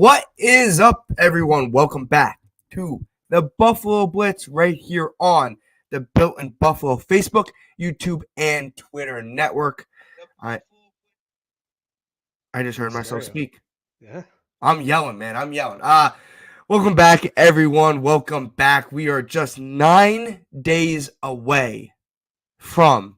What is up, everyone? Welcome back to the Buffalo Blitz right here on the Built in Buffalo Facebook, YouTube, and Twitter network. I just heard myself speak. Yeah. I'm yelling, man. I'm yelling. Welcome back, everyone. Welcome back. We are just 9 days away from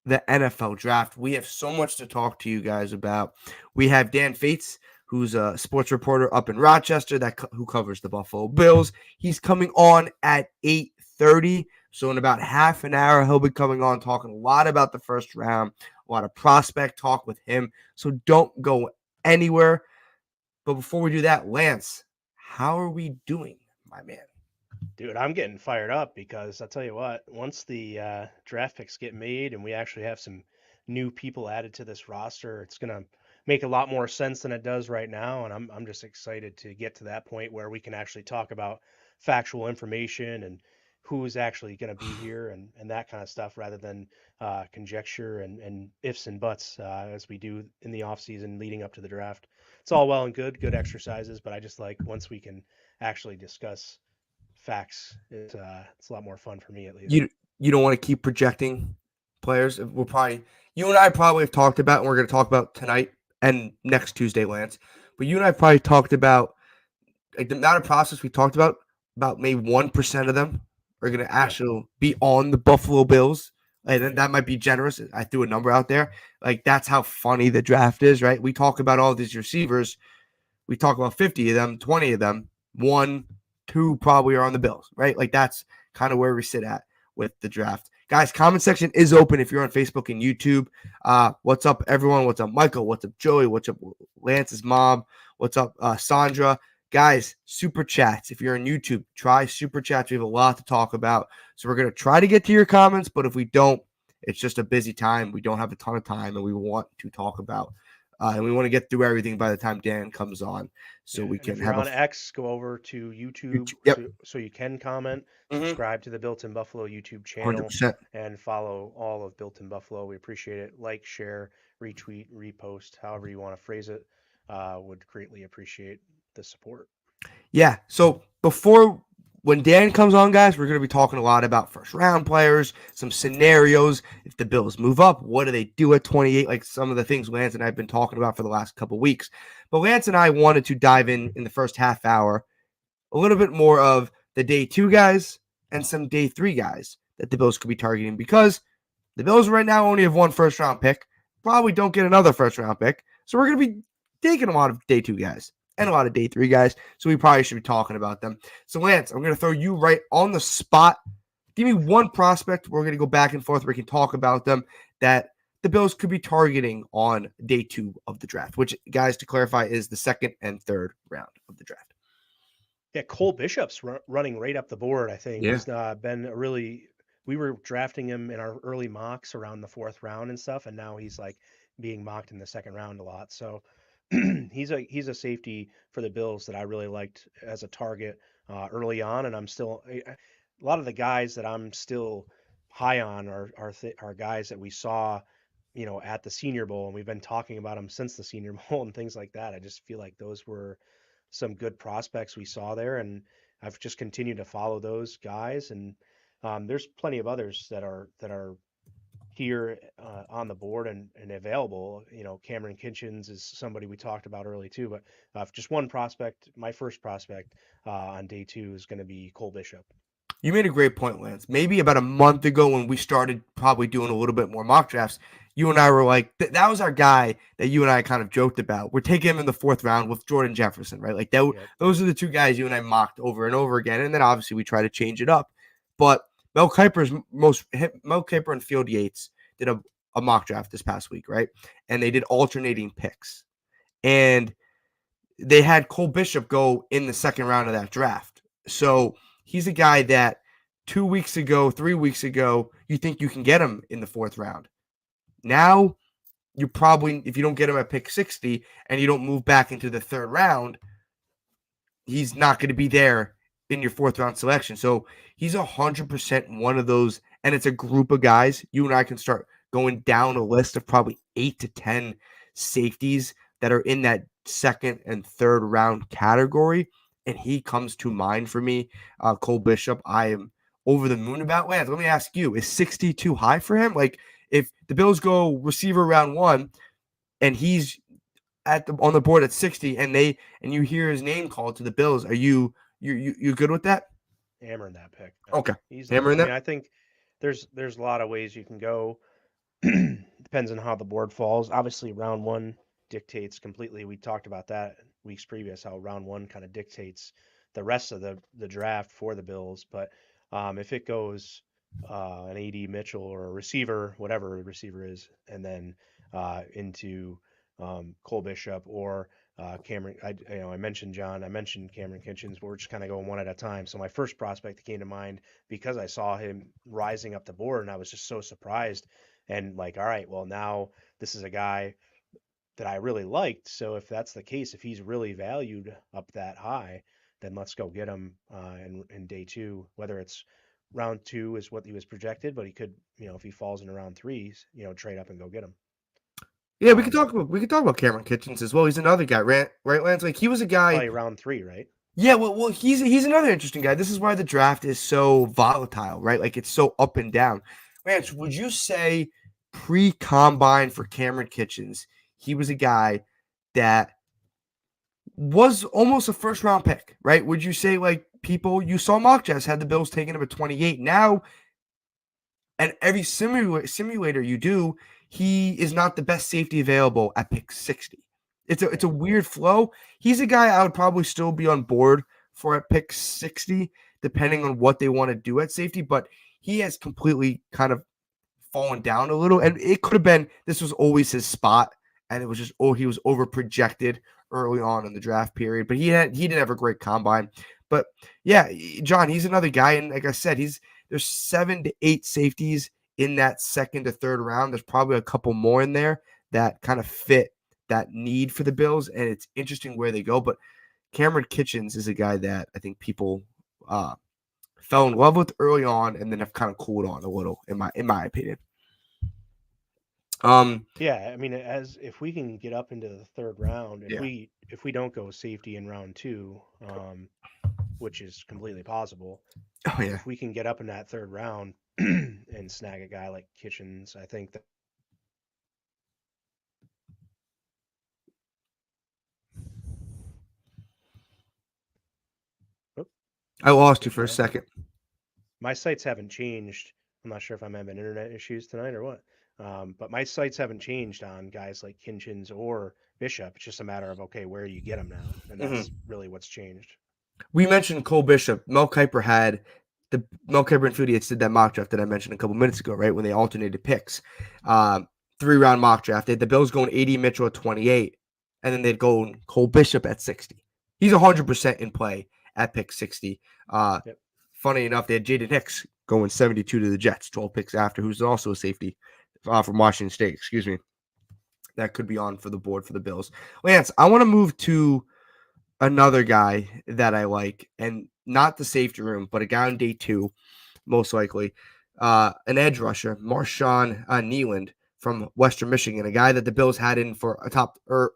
the NFL draft. We have so much to talk to you guys about. We have Dan Fetes, who's a sports reporter up in Rochester who covers the Buffalo Bills. He's coming on at 8:30. So in about half an hour, he'll be coming on talking a lot about the first round, a lot of prospect talk with him. So don't go anywhere. But before we do that, Lance, how are we doing, my man? Dude, I'm getting fired up because I'll tell you what, once the draft picks get made and we actually have some new people added to this roster, it's going to make a lot more sense than it does right now. And I'm just excited to get to that point where we can actually talk about factual information and who's actually going to be here and that kind of stuff rather than conjecture and ifs and buts as we do in the offseason leading up to the draft. It's all well and good exercises, but I just like once we can actually discuss facts, it's a lot more fun for me at least. You don't want to keep projecting players. You and I probably have talked about, and we're going to talk about tonight and next Tuesday, Lance. But you and I probably talked about like the amount of process we talked about maybe 1% of them are going to actually be on the Buffalo Bills. And that might be generous. I threw a number out there. Like, that's how funny the draft is, right? We talk about all these receivers. We talk about 50 of them, 20 of them. 1, 2 probably are on the Bills, right? Like, that's kind of where we sit at with the draft. Guys, comment section is open if you're on Facebook and YouTube. What's up, everyone? What's up, Michael? What's up, Joey? What's up, Lance's mom? What's up, Sandra? Guys, super chats. If you're on YouTube, try super chats. We have a lot to talk about. So we're going to try to get to your comments, but if we don't, it's just a busy time. We don't have a ton of time, and we want to talk about and we want to get through everything by the time Dan comes on, so we can if you're on X, go over to YouTube so you can comment. Subscribe to the Built in Buffalo YouTube channel 100%. And follow all of Built in Buffalo. We appreciate it. Like, share, retweet, repost, however you want to phrase it. Would greatly appreciate the support. Yeah. So when Dan comes on, guys, we're going to be talking a lot about first round players, some scenarios. If the Bills move up, what do they do at 28? Like some of the things Lance and I have been talking about for the last couple of weeks. But Lance and I wanted to dive in the first half hour a little bit more of the day 2 guys and some day 3 guys that the Bills could be targeting, because the Bills right now only have one first round pick, probably don't get another first round pick. So we're going to be taking a lot of day 2 guys and a lot of day 3 guys. So we probably should be talking about them. So Lance, I'm going to throw you right on the spot. Give me one prospect. We're going to go back and forth. We can talk about them that the Bills could be targeting on day 2 of the draft, which, guys, to clarify, is the 2nd and 3rd round of the draft. Yeah, Cole Bishop's running right up the board, I think. Yeah. He's been we were drafting him in our early mocks around the 4th round and stuff, and now he's like being mocked in the 2nd round a lot. So he's a safety for the Bills that I really liked as a target early on, and I'm still a lot of the guys that I'm still high on are guys that we saw, at the Senior Bowl, and we've been talking about them since the Senior Bowl and things like that. I just feel like those were some good prospects we saw there, and I've just continued to follow those guys, and there's plenty of others that are here on the board and available. Cameron Kitchens is somebody we talked about early too, but just one prospect, my first prospect on day 2 is going to be Cole Bishop. You made a great point, Lance. Maybe about a month ago when we started probably doing a little bit more mock drafts, you and I were like, that was our guy that you and I kind of joked about. We're taking him in the 4th round with Jordan Jefferson, right? Like those are the 2 guys you and I mocked over and over again. And then obviously we try to change it up. But Mel Kiper and Field Yates did a mock draft this past week, right? And they did alternating picks. And they had Cole Bishop go in the 2nd round of that draft. So he's a guy that 2 weeks ago, 3 weeks ago, you think you can get him in the 4th round. Now, you probably, if you don't get him at pick 60 and you don't move back into the 3rd round, he's not going to be there in your 4th round selection. So he's 100% one of those, and it's a group of guys. You and I can start going down a list of probably 8 to 10 safeties that are in that second and third round category, and he comes to mind for me. Cole Bishop, I am over the moon about. Lance, let me ask you, is 60 too high for him? Like, if the Bills go receiver round 1 and he's on the board at 60 and you hear his name called to the Bills, are you good with that? Hammering that pick. Okay. Easily. Hammering I mean, that? I think there's a lot of ways you can go. Depends on how the board falls. Obviously, round 1 dictates completely. We talked about that weeks previous, how round 1 kind of dictates the rest of the draft for the Bills. But if it goes an AD Mitchell or a receiver, whatever a receiver is, and then into Cole Bishop or Cameron, I mentioned John, I mentioned Cameron Kitchens. We're just kind of going one at a time. So my first prospect that came to mind, because I saw him rising up the board, and I was just so surprised, and like, all right, well, now this is a guy that I really liked. So if that's the case, if he's really valued up that high, then let's go get him in day 2. Whether it's round 2 is what he was projected, but he could, if he falls in round 3, trade up and go get him. Yeah, we could talk about Cameron Kitchens as well. He's another guy, right, Lance? Like, he was a guy. Probably round 3, right? Yeah, well, he's another interesting guy. This is why the draft is so volatile, right? Like, it's so up and down. Lance, would you say pre-combine for Cameron Kitchens, he was a guy that was almost a first-round pick, right? Would you say, like, you saw mock drafts had the Bills taking him at 28. Now, and every simulator you do, he is not the best safety available at pick 60. It's a weird flow. He's a guy I would probably still be on board for at pick 60, depending on what they want to do at safety, but he has completely kind of fallen down a little. And it could have been this was always his spot, and it was just he was over projected early on in the draft period. But he didn't have a great combine. But yeah, John, he's another guy, and like I said, there's 7 to 8 safeties in that second to third round. There's probably a couple more in there that kind of fit that need for the Bills, and it's interesting where they go. But Cameron Kitchens is a guy that I think people fell in love with early on, and then have kind of cooled on a little, in my opinion. Yeah, I mean, if we can get up into the third round, if we don't go safety in round 2, which is completely possible. Oh yeah, if we can get up in that third round and snag a guy like Kitchens, I think that. I lost you for a second. My sites haven't changed. I'm not sure if I'm having internet issues tonight or what. But my sites haven't changed on guys like Kitchens or Bishop. It's just a matter of, okay, where do you get them now? And that's really what's changed. We mentioned Cole Bishop. Mel Kiper and Fetes did that mock draft that I mentioned a couple minutes ago, right? When they alternated picks. 3-round mock draft. They had the Bills going AD Mitchell at 28, and then they'd go Cole Bishop at 60. He's 100% in play at pick 60. Funny enough, they had Jaden Hicks going 72 to the Jets, 12 picks after, who's also a safety from Washington State, excuse me. That could be on for the board for the Bills. Lance, I want to move to another guy that I like, and not the safety room, but a guy on day 2, most likely. An edge rusher, Marshawn Nealand from Western Michigan, a guy that the Bills had in for a top, or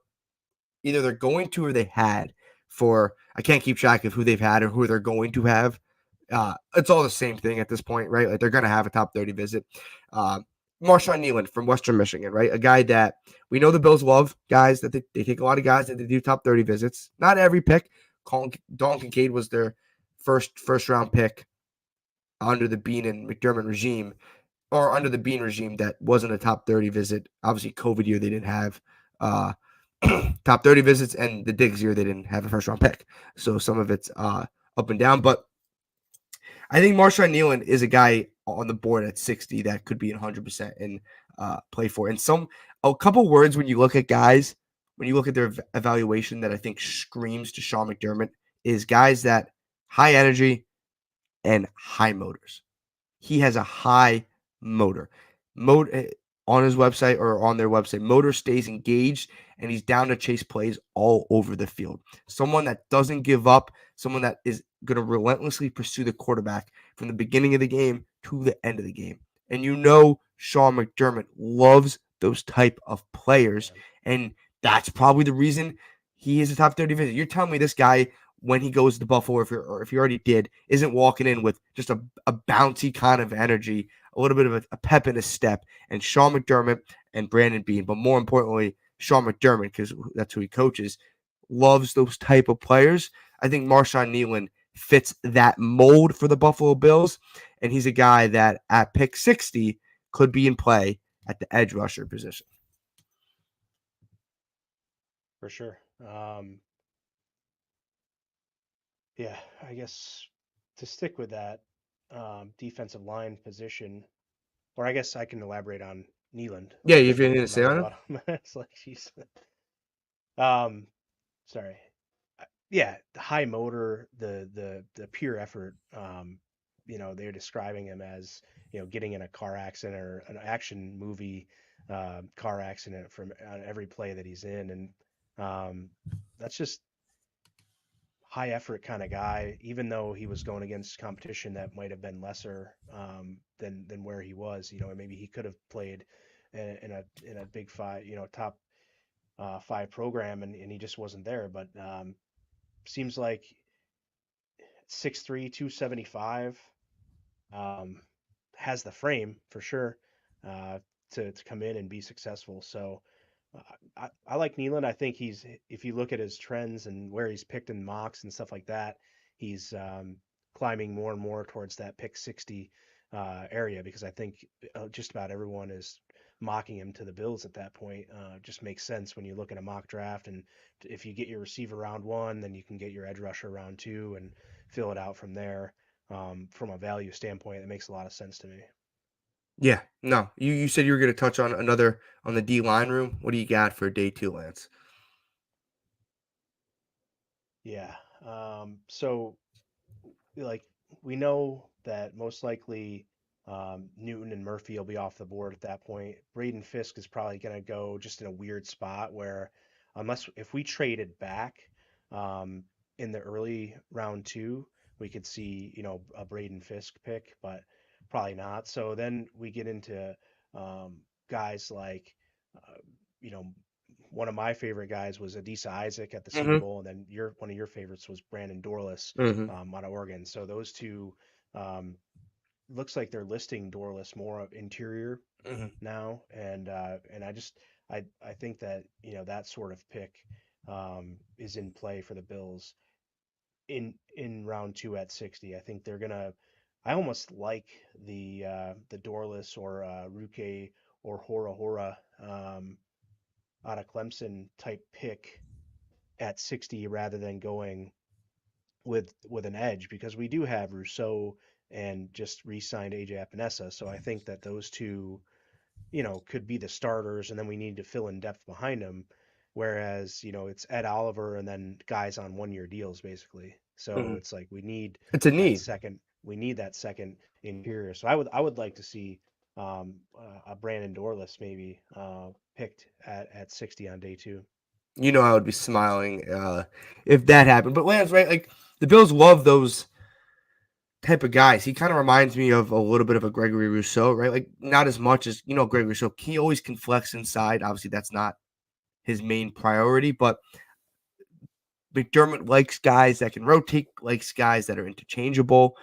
either they're going to or they had for, I can't keep track of who they've had or who they're going to have. It's all the same thing at this point, right? Like, they're going to have a top 30 visit. Marshawn Nealand from Western Michigan, right? A guy that we know the Bills love, guys that they take a lot of guys that they do top 30 visits. Not every pick. Dalton Kincaid was their first round pick under the Bean and McDermott regime, or under the Bean regime that wasn't a top 30 visit. Obviously, COVID year, they didn't have top 30 visits, and the Diggs year, they didn't have a first round pick. So some of it's up and down, but I think Marshawn Nealand is a guy on the board at 60 that could be 100% in play for. And a couple words when you look at guys, when you look at their evaluation that I think screams to Sean McDermott, is guys that high energy and high motors. He has a high motor. On his website, or on their website, motor stays engaged, and he's down to chase plays all over the field. Someone that doesn't give up, someone that is going to relentlessly pursue the quarterback from the beginning of the game to the end of the game. And Sean McDermott loves those type of players, and that's probably the reason He is a top 30 visit. You're telling me this guy, when he goes to Buffalo, or if he already did, isn't walking in with just a bouncy kind of energy, a little bit of a pep in his step, and Sean McDermott and Brandon Beane, but more importantly, Sean McDermott, because that's who he coaches, loves those type of players. I think Marshawn Nealon fits that mold for the Buffalo Bills, and he's a guy that at pick 60 could be in play at the edge rusher position. For sure. Yeah, I guess to stick with that defensive line position, or I guess I can elaborate on Nealand Yeah, a you have bit anything more to for my say on him? rebuttal. It's like, she's, um, sorry. Yeah, the high motor, the pure effort. They're describing him as getting in a car accident or an action movie car accident from on every play that he's in, and that's just high effort kind of guy. Even though he was going against competition that might have been lesser than where he was, and maybe he could have played in a big five, top five program, and he just wasn't there. But seems like 6'3", 275, um, has the frame for sure uh, to come in and be successful. So I like Nealon. I think if you look at his trends and where he's picked in mocks and stuff like that, he's climbing more and more towards that pick 60 area, because I think just about everyone is mocking him to the Bills at that point. Just makes sense when you look at a mock draft, and if you get your receiver round one, then you can get your edge rusher round two and fill it out from there. From a value standpoint, it makes a lot of sense to me. Yeah, no. You said you were going to touch on another on the D line room. What do you got for day two, Lance? Yeah. So like we know that most likely Newton and Murphy will be off the board at that point. Braden Fisk is probably going to go just in a weird spot where, unless if we traded back um, in the early round two, we could see a Braden Fisk pick, but probably not. So then we get into guys like uh, you know one of my favorite guys was Adisa Isaac at the Senior Mm-hmm. Bowl, and then one of your favorites was Brandon Dorless Mm-hmm. out of Oregon. So those two um, looks like they're listing Dorless more of interior Mm-hmm. now, and I think that that sort of pick is in play for the Bills in round two at 60. I think they're gonna. I almost like the Dorless or Ruke or Hora Hora out of Clemson type pick at 60 rather than going with an edge, because we do have Rousseau and just re-signed AJ Epinesa. So I think that those two, could be the starters, and then we need to fill in depth behind them. Whereas, it's Ed Oliver and then guys on 1 year deals basically. So Mm-hmm. it's like we need It's a that need. second we need that second interior. So I would like to see a Brandon Dorless maybe picked at 60 on day two. I would be smiling if that happened. But Lance, right? Like the Bills love those type of guys. He kind of reminds me of a little bit of a Gregory Rousseau, right? Like not as much as Gregory Rousseau. He always can flex inside. Obviously, that's not his main priority, but McDermott likes guys that can rotate, likes guys that are interchangeable,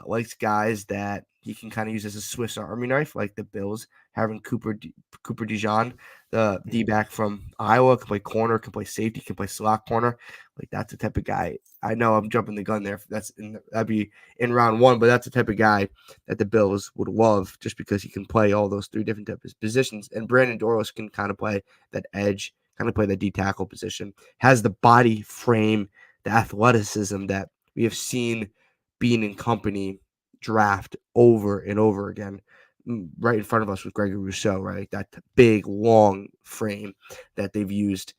likes guys that he can kind of use as a Swiss Army knife, like the Bills having Cooper DeJean, the D Mhm. back from Iowa, can play corner, can play safety, can play slot corner. Like that's the type of guy. I know I'm jumping the gun there. That'd be in round one, but that's the type of guy that the Bills would love, just because he can play all those three different types of positions. And Brandon Dorlus can kind of play that edge, kind of play the D tackle position, has the body frame, the athleticism that we have seen Bean and company draft over and over again. Right in front of us with Gregory Rousseau, right? That big, long frame that they've used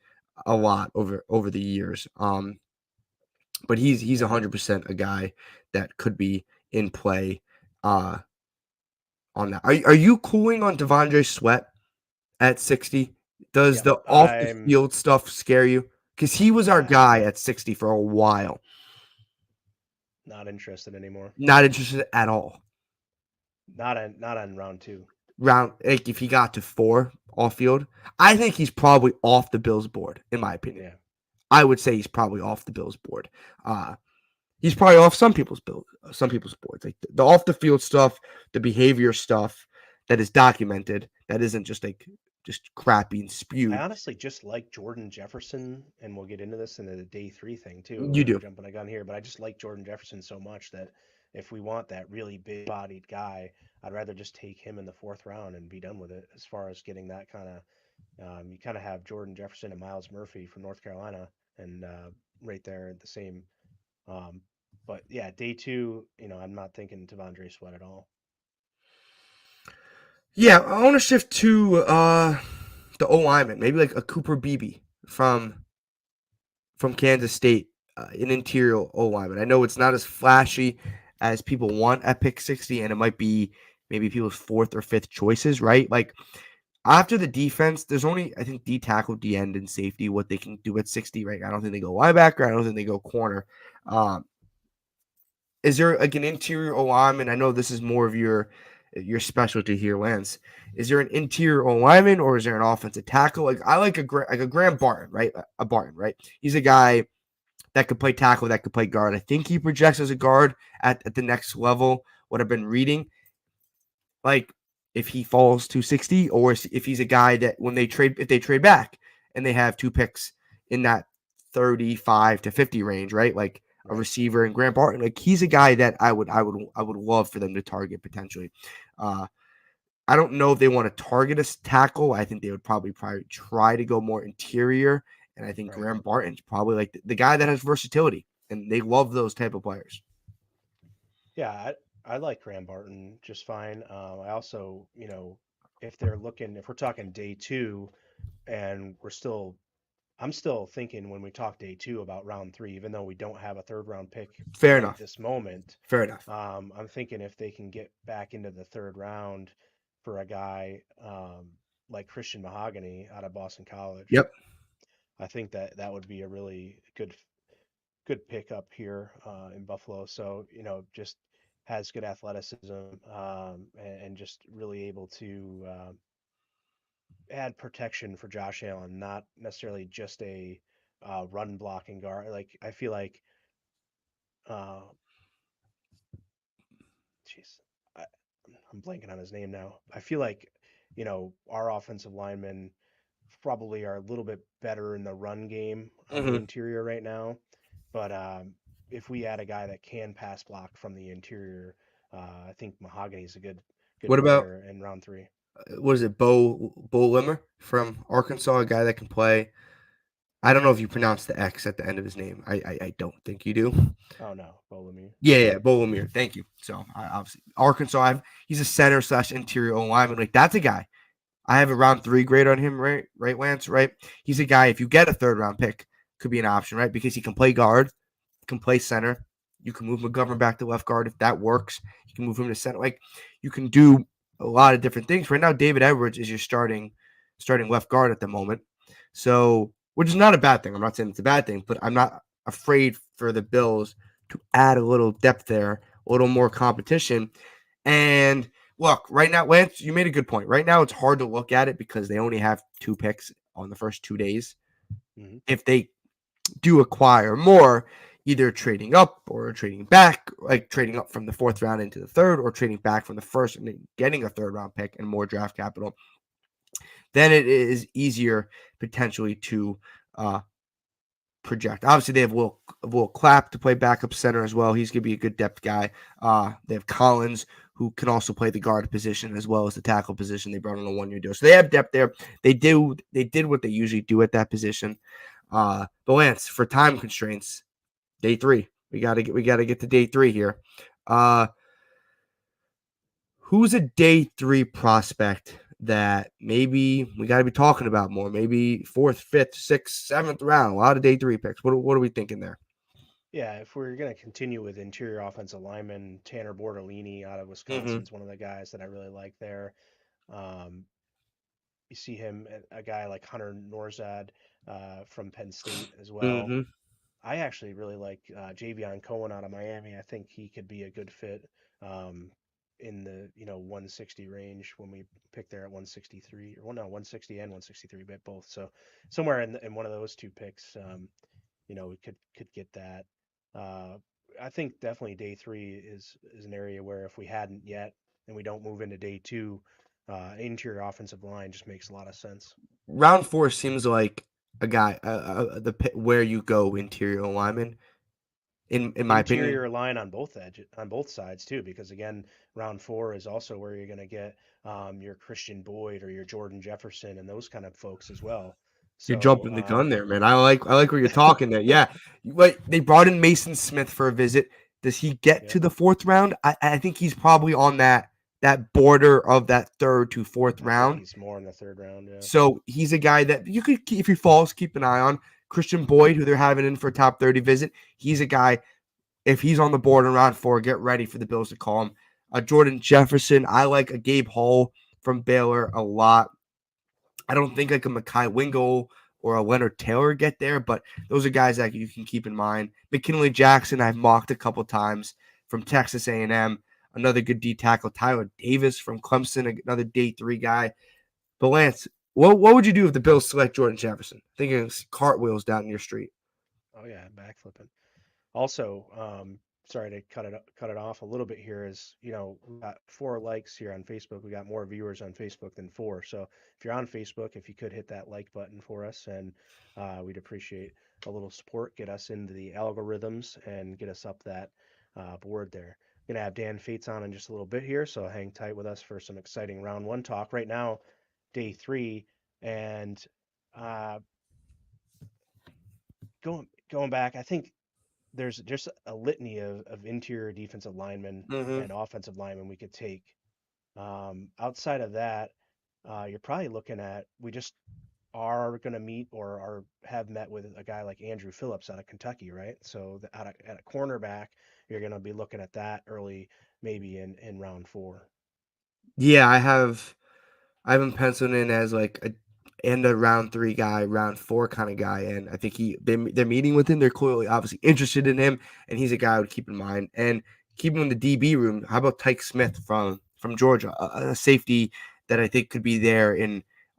a lot over the years. But he's Yeah. 100% a guy that could be in play uh, on that. Are you cooling on Devondre Sweat at 60? Does Yep. the off the field stuff scare you? Because he was our Yeah. guy at 60 for a while. Not interested anymore. Not interested at all. Not on round two. Round like if he got to 4 off field, I think he's probably off the Bills board, in my opinion. Yeah. I would say he's probably off the Bills board. He's probably off some people's boards. Like the off the field stuff, the behavior stuff that is documented, that isn't just crappy and I spewed. honestly just like Jordan Jefferson, and we'll get into this in the day three thing too. You I'm do. jumping a gun here, but I just like Jordan Jefferson so much that if we want that really big bodied guy, I'd rather just take him in the fourth round and be done with it. As far as getting that kind of, you kind of have Jordan Jefferson and Miles Murphy from North Carolina, and right there at the same. Um, but yeah, day two, I'm not thinking Tavondre Sweat at all. Yeah, I want to shift to the O lineman, maybe like a Cooper Beebe from Kansas State, an interior O lineman. I know it's not as flashy as people want at pick 60, and it might be maybe people's fourth or fifth choices, right? Like after the defense, there's only, I think, D tackle, D end, and safety, what they can do at 60, right? I don't think they go linebacker. I don't think they go corner. Um, is there like an interior O lineman? I know this is more of your specialty here, Lance. Is there an interior O lineman or is there an offensive tackle? Like I like a Graham Barton, right? A Barton, right? He's a guy that could play tackle, that could play guard. I think he projects as a guard at the next level. What I've been reading, like if he falls to 60, or if he's a guy that if they trade back and they have two picks in that 35 to 50 range, right? Like a Right. receiver and Grant Barton, like he's a guy that I would love for them to target potentially. Uh, I don't know if they want to target a tackle. I think they would probably try to go more interior. And I think Right. Graham Barton's probably like the guy that has versatility, and they love those type of players. Yeah, I like Graham Barton just fine. I also, if they're looking, if we're talking day two, and I'm still thinking when we talk day two about round three, even though we don't have a third round pick Fair right enough. this moment. Fair enough. I'm thinking if they can get back into the third round for a guy like Christian Mahogany out of Boston College, Yep. I think that that would be a really good pickup here in Buffalo. So just has good athleticism and just really able to add protection for Josh Allen, not necessarily just a run blocking guard. Like I feel like, uh, jeez, I, I'm blanking on his name now. I feel like our offensive linemen probably are a little bit better in the run game on the Hmm. interior right now. But if we add a guy that can pass block from the interior, I think Mahogany is a good What about player in round three. what is it, Bo Limmer from Arkansas, a guy that can play. I don't know if you pronounce the X at the end of his name. I don't think you do. Oh no, Bolomir. Yeah, Bo Limmer. Thank you. So obviously Arkansas, he's a center slash interior O lineman. Like that's a guy. I have a round three grade on him, right, Lance, right? He's a guy. If you get a third round pick, could be an option, right? Because he can play guard, can play center. You can move McGovern back to left guard if that works. You can move him to center. Like you can do a lot of different things. Right now, David Edwards is your starting left guard at the moment. So, which is not a bad thing. I'm not saying it's a bad thing, but I'm not afraid for the Bills to add a little depth there, a little more competition. And look, right now, Lance, you made a good point. Right now, it's hard to look at it because they only have two picks on the first 2 days. Hmm. If they do acquire more, either trading up or trading back, like trading up from the fourth round into the third, or trading back from the first and getting a third round pick and more draft capital, then it is easier potentially to uh, project. Obviously, they have Will Clapp to play backup center as well. He's going to be a good depth guy. They have Collins, who can also play the guard position as well as the tackle position. They brought on a 1-year deal, so they have depth there. They did what they usually do at that position. But Lance, for time constraints, day three, we gotta get to day three here. Uh, who's a day three prospect that maybe we got to be talking about more? Maybe fourth, fifth, sixth, seventh round. A lot of day three picks. What are we thinking there? Yeah, if we're gonna continue with interior offensive lineman, Tanner Bortolini out of Mm-hmm. Wisconsin is one of the guys that I really like there. Um, you see him, a guy like Hunter Norzad from Penn State as well. Mm-hmm. I actually really like Javion Cohen out of Miami. I think he could be a good fit um, in the 160 range when we pick there at 163 or well, no 160 and 163, but both. So somewhere in one of those two picks. we could get that. Uh, I think definitely day three is an area where if we hadn't yet and we don't move into day two, interior offensive line just makes a lot of sense. Round four seems like a guy, where you go interior lineman, in my opinion. Interior line on both on both sides too, because again, round four is also where you're going to get your Christian Boyd or your Jordan Jefferson and those kind of folks as well. You're So jumping the gun there, man. I like where you're talking there. Yeah, like they brought in Mason Smith for a visit. Does he get yep, to the fourth round? I think he's probably on that border of that third to fourth I think round. he's more in the third round. Yeah, So he's a guy that you could, if he falls, keep an eye on. Christian Boyd, who they're having in for a top 30 visit, he's a guy. If he's on the board in round four, get ready for the Bills to call him. Jordan Jefferson, I like a Gabe Hall from Baylor a lot. I don't think like a Mekhi Wingle or a Leonard Taylor get there, but those are guys that you can keep in mind. McKinley Jackson, I've mocked a couple times from Texas A&M. Another good D tackle. Tyler Davis from Clemson, another day three guy. But Lance, what would you do if the Bills select Jordan Jefferson? Thinking cartwheels down your street. oh yeah, backflipping. Also, sorry to cut it off a little bit here. Is we got 4 likes here on Facebook. We got more viewers on Facebook than 4. So if you're on Facebook, if you could hit that like button for us, and we'd appreciate a little support. Get us into the algorithms and get us up that board there. Gonna have Dan Fetes on in just a little bit here, so hang tight with us for some exciting round one talk. Right now, day three, and uh, going back, I think there's just a litany of interior defensive linemen Mm-hmm. and offensive linemen we could take. Outside of that, you're probably looking at we just are going to meet or are have met with a guy like Andrew Phillips out of Kentucky, right? So at a cornerback, you're going to be looking at that early, maybe in round four. Yeah, I have him penciled in as like a end of round three guy, round four kind of guy, and I think they're meeting with him. They're clearly obviously interested in him, and he's a guy I would keep in mind. And keep him in the DB room. How about Tyke Smith from Georgia, a safety that I think could be there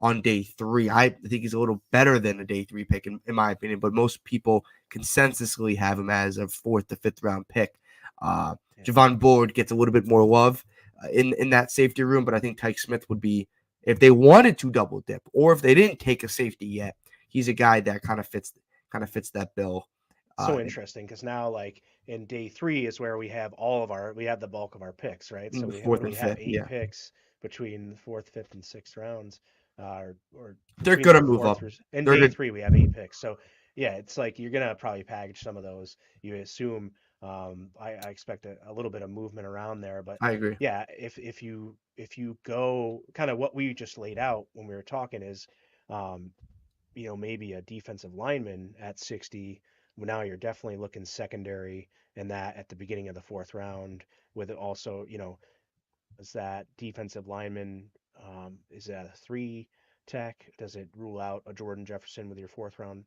on day three. I think he's a little better than a day three pick in my opinion, but most people consensusly have him as a fourth to fifth round pick. Uh, Yeah. Javon Bullard gets a little bit more love in that safety room, but I think Tyke Smith would be, if they wanted to double dip, or if they didn't take a safety yet, he's a guy that kind of fits that bill. So interesting because now like in day three is where we have the bulk of our picks, right? In So the we fourth only and have fifth, eight yeah, picks between the fourth, fifth, and sixth rounds, or they're between gonna the move fourth up. through in They're day good. three we have 8 picks. So yeah, it's like you're gonna probably package some of those. You assume I expect a little bit of movement around there, but I agree. yeah, if you go kind of what we just laid out when we were talking is um, maybe a defensive lineman at 60. Well, now you're definitely looking secondary and that at the beginning of the fourth round with it also, is that defensive lineman, is that a three tech? Does it rule out a Jordan Jefferson with your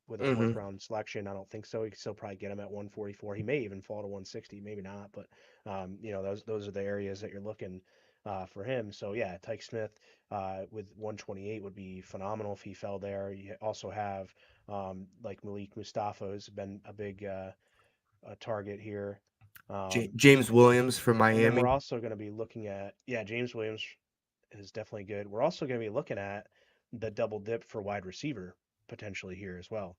with a fourth Hmm. round selection? I don't think so. You can still probably get him at 144. He may even fall to 160, maybe not, but those are the areas that you're looking for him. So yeah, Tyke Smith with 128 would be phenomenal if he fell there. You also have like Malik Mustafa has been a big target here. Um, James Williams from and then we're Miami. also going to be looking at, yeah, James Williams is definitely good. We're also going to be looking at the double dip for wide receiver potentially here as well.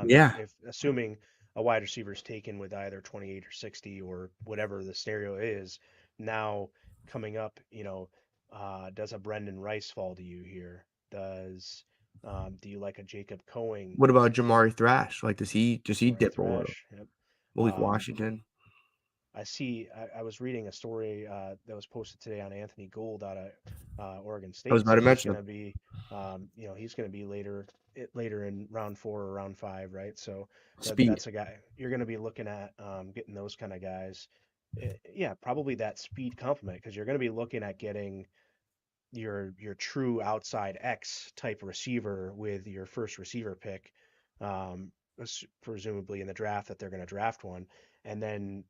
Yeah. If assuming a wide receiver is taken with either 28 or 60 or whatever the scenario is, now coming up, does a Brendan Rice fall to you here? Do you like a Jacob Coing, What about Jamari Thrash? Like, does he Jamari dip a little? Thrash? Yep. Malik Um, Washington. I was reading a story that was posted today on Anthony Gould out of Oregon I was State, about to saying he's mention going him. to be, he's going to be later in round four or round five, right? So Speed. that's a guy you're going to be looking at getting those kind of guys. Yeah, probably that speed complement because you're going to be looking at getting your true outside X type receiver with your first receiver pick, presumably in the draft that they're going to draft one. and then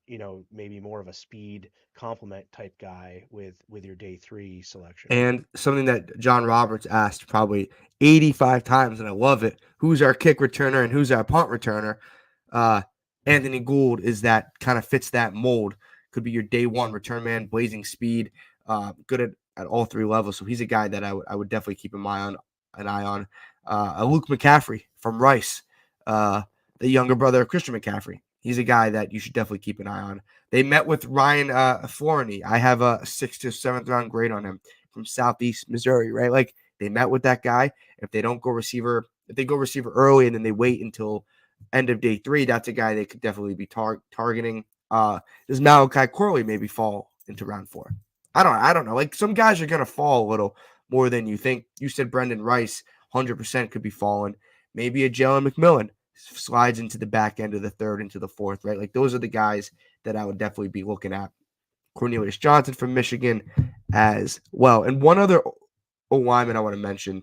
maybe more of a speed complement type guy with your day 3 selection. And something that John Roberts asked probably 85 times, and I love it. Who's our kick returner and who's our punt returner? Anthony Gould is that kind of fits that mold. Could be your day 1 return man, blazing speed, good at all 3 levels. So he's a guy that I would definitely keep an eye on. Luke McCaffrey from Rice, the younger brother of Christian McCaffrey. He's a guy that you should definitely keep an eye on. They met with Ryan Florney. I have a 6th to 7th round grade on him from Southeast Missouri, right? Like they met with that guy. If they go receiver early and then they wait until end of day 3, that's a guy they could definitely be targeting. Does Malachi Corley maybe fall into round 4? I don't know. Like some guys are gonna fall a little more than you think. You said Brendan Rice, 100% could be falling. Maybe a Jalen McMillan slides into the back end of the 3rd, into the 4th, right? Like those are the guys that I would definitely be looking at. Cornelius Johnson from Michigan as well. And one other lineman I want to mention,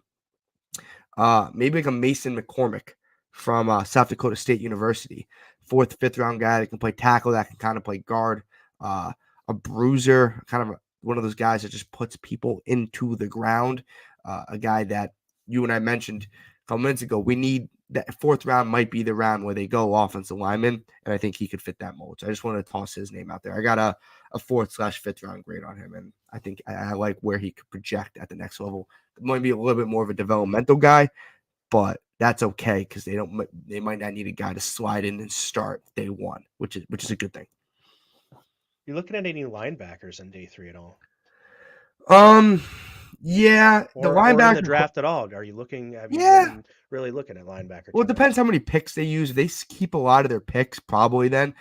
maybe like a Mason McCormick from South Dakota State University. 4th, 5th round guy that can play tackle, that can kind of play guard, a bruiser, kind of one of those guys that just puts people into the ground, a guy that you and I mentioned a couple minutes ago. We need that 4th round might be the round where they go offensive lineman, and I think he could fit that mold. So I just wanted to toss his name out there. I got a 4th/5th round grade on him, and I think I like where he could project at the next level. Might be a little bit more of a developmental guy, but that's okay because they might not need a guy to slide in and start day 1, which is a good thing. You looking at any linebackers in day 3 at all? Yeah, the Or in the linebacker. draft at all? Are you looking? Have you Yeah. been really looking at linebacker? Well, too it depends much? how many picks they use. If they keep a lot of their picks, probably then.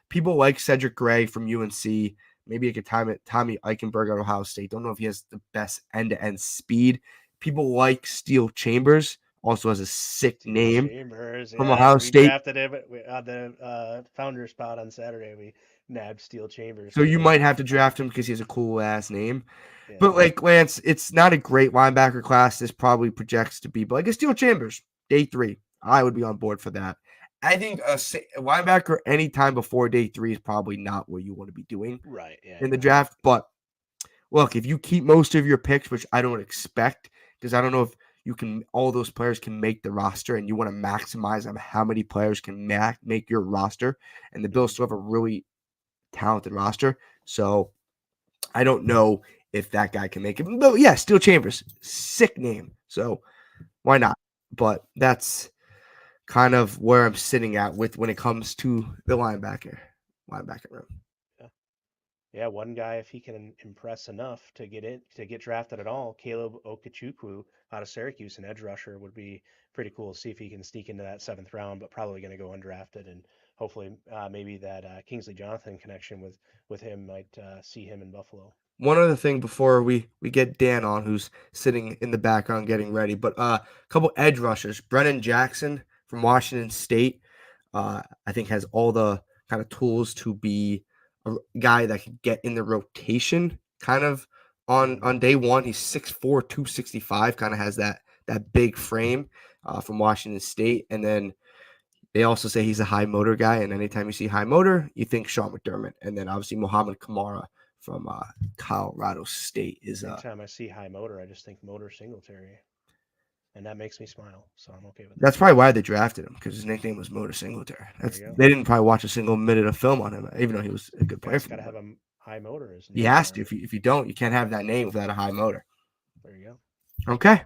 People like Cedric Gray from UNC. Maybe a Tommy Eichenberg at Ohio State. Don't know if he has the best end-to-end speed. People like Steel Chambers. Also has a sick name Chambers, from yeah, Ohio we State. drafted him on the founder spot on Saturday. We nabbed Steel Chambers. So you From might have to draft him because he has a cool ass name. yeah. But like Lance, it's not a great linebacker class. This probably projects to be, but like a Steel Chambers, day 3, I would be on board for that. I think a linebacker anytime before day 3 is probably not what you want to be doing Right. Yeah. in the draft. But look, if you keep most of your picks, which I don't expect, because I don't know if all those players can make the roster, and you want to maximize on how many players can make your roster. And the Bills still have a really talented roster, so I don't know if that guy can make it. But yeah, Steel Chambers, sick name. So why not? But that's kind of where I'm sitting at with when it comes to the linebacker room. Yeah, one guy, if he can impress enough to get drafted at all, Caleb Okechukwu out of Syracuse, an edge rusher, would be pretty cool to see if he can sneak into that 7th round, but probably going to go undrafted. And hopefully, maybe that Kingsley Jonathan connection with him might see him in Buffalo. One other thing before we get Dan on, who's sitting in the background getting ready, but a couple edge rushers. Brennan Jackson from Washington State, I think has all the kind of tools to be a guy that can get in the rotation kind of on day 1. He's 6'4", 265, kind of has that big frame from Washington State. And then they also say he's a high motor guy, and anytime you see high motor, you think Sean McDermott. And then obviously Mohamed Kamara from Colorado State is Anytime I see high motor, I just think Motor Singletary, and that makes me smile. So I'm okay with that. that's probably why they drafted him, because his nickname was Motor Singletary. They didn't probably watch a single minute of film on him, even though he was a good player. He's got to have a high motor. He has to. If you don't, you can't have that name without a high motor. There you go.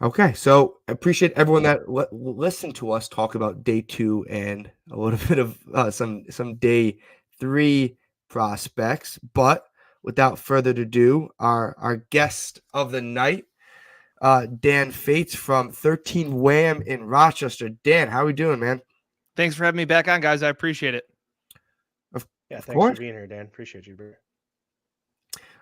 Okay, so I appreciate everyone that listened to us talk about day 2 and a little bit of some day 3 prospects. But without further ado, our guest of the night, Dan Fetes from 13 Wham in Rochester. Dan, how are we doing, man? Thanks for having me back on, guys. I appreciate it. Thanks for being here, Dan. Appreciate you, bro.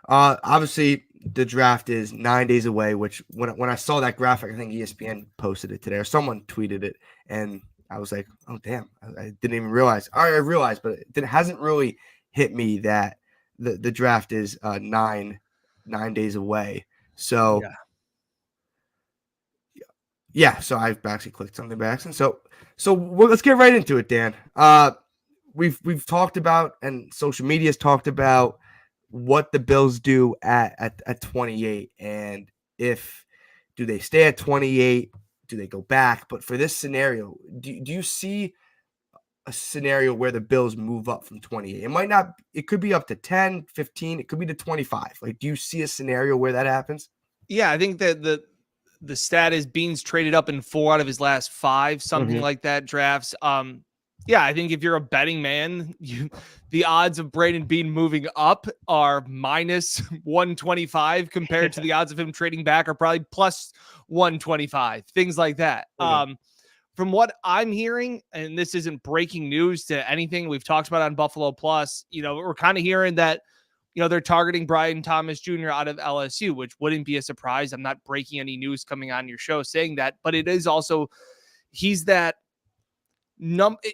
Obviously, the draft is 9 days away, which when I saw that graphic, I think ESPN posted it today or someone tweeted it, and I was like, oh, damn, I didn't even realize. I realized, but it hasn't really hit me that the draft is 9 days away. So Yeah, so I actually clicked something by accident. Let's get right into it, Dan. We've talked about, and social media's talked about what the Bills do at 28, and if do they stay at 28, do they go back? But for this scenario, do you see a scenario where the Bills move up from 28? It might not, it could be up to 10, 15, it could be to 25. Like, do you see a scenario where that happens? Yeah, I think that the stat is Beans traded up in 4 out of his last 5, something like that, drafts. Yeah, I think if you're a betting man, the odds of Brandon Bean moving up are minus 125 compared to the odds of him trading back are probably plus 125, things like that. From what I'm hearing, and this isn't breaking news to anything we've talked about on Buffalo Plus, we're kind of hearing that, they're targeting Brian Thomas Jr. out of LSU, which wouldn't be a surprise. I'm not breaking any news coming on your show saying that, but it is also, he's that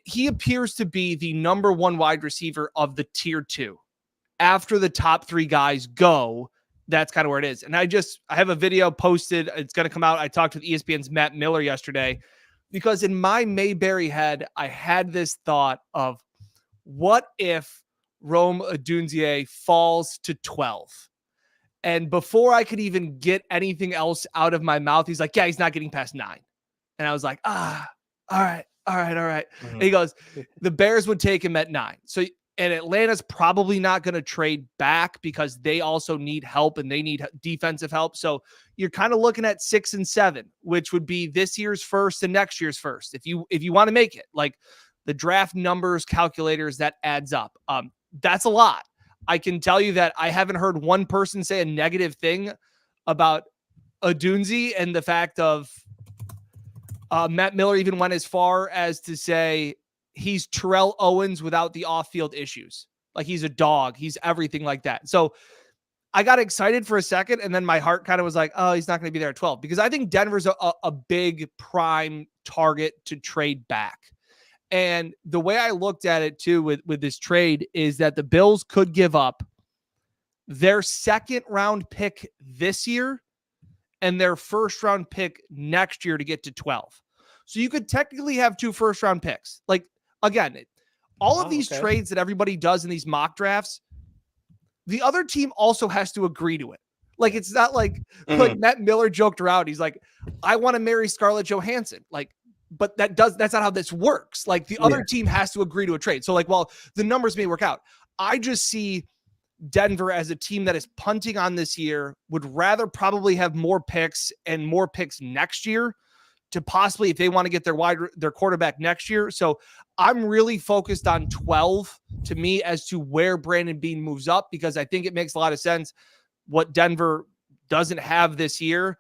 he appears to be the number 1 wide receiver of the tier 2. After the top 3 guys go, that's kind of where it is. And I have a video posted. It's going to come out. I talked with ESPN's Matt Miller yesterday, because in my Mayberry head, I had this thought of, what if Rome Odunze falls to 12? And before I could even get anything else out of my mouth, he's like, yeah, he's not getting past 9. And I was like, all right. Mm-hmm. And he goes, the Bears would take him at 9. So, and Atlanta's probably not going to trade back because they also need help and they need defensive help. So you're kind of looking at 6 and 7, which would be this year's first and next year's first. If you want to make it, like the draft numbers calculators, that adds up. That's a lot. I can tell you that I haven't heard one person say a negative thing about Odunze, and the fact of Matt Miller even went as far as to say he's Terrell Owens without the off-field issues. Like, he's a dog. He's everything like that. So I got excited for a second, and then my heart kind of was like, oh, he's not going to be there at 12, because I think Denver's a big prime target to trade back. And the way I looked at it too with this trade is that the Bills could give up their 2nd round pick this year and their 1st round pick next year to get to 12. So you could technically have 2 1st round picks. Like, again, all of these trades that everybody does in these mock drafts, the other team also has to agree to it. Like, it's not like, like Matt Miller joked around. He's like, I want to marry Scarlett Johansson. Like, but that's not how this works. Like, the other team has to agree to a trade. So, like, while the numbers may work out, I just see Denver as a team that is punting on this year, would rather probably have more picks and more picks next year to possibly, if they want to get their quarterback next year. So I'm really focused on 12 to me as to where Brandon Bean moves up, because I think it makes a lot of sense what Denver doesn't have this year.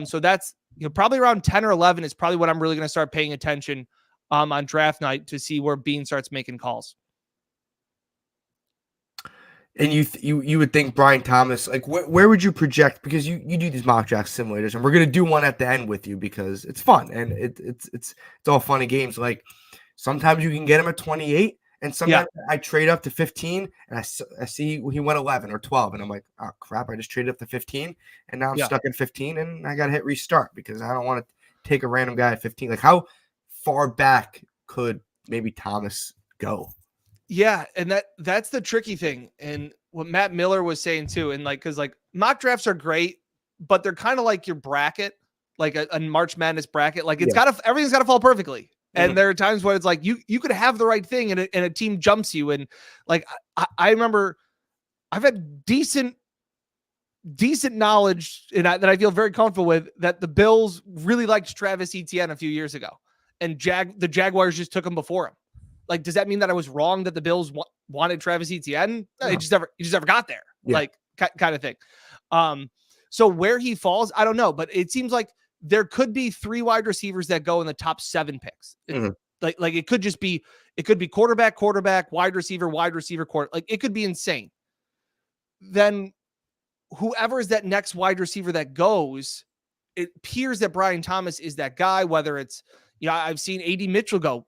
So that's, probably around 10 or 11 is probably what I'm really going to start paying attention on draft night to see where Bean starts making calls. And you would think Brian Thomas, like, where would you project? Because you do these mock draft simulators, and we're gonna do one at the end with you because it's fun and it's all fun and games. Like, sometimes you can get him at 28, and sometimes I trade up to 15, and I see he went 11 or 12, and I'm like, oh crap, I just traded up to 15, and now I'm stuck at 15, and I gotta hit restart because I don't want to take a random guy at 15. Like, how far back could maybe Thomas go? Yeah, and that's the tricky thing. And what Matt Miller was saying too, and like, because like mock drafts are great, but they're kind of like your bracket, like a March Madness bracket. Like, everything's got to fall perfectly. And there are times where it's like you could have the right thing and a team jumps you. And like, I remember I've had decent knowledge that I feel very comfortable with, that the Bills really liked Travis Etienne a few years ago, and the Jaguars just took him before him. Like, does that mean that I was wrong that the Bills wanted Travis Etienne? No, he just never got there. Like, kind of thing. So where he falls, I don't know, but it seems like there could be 3 wide receivers that go in the top 7 picks. Like it could be quarterback, wide receiver, quarter. Like, it could be insane. Then whoever is that next wide receiver that goes, it appears that Brian Thomas is that guy, whether it's, I've seen AD Mitchell go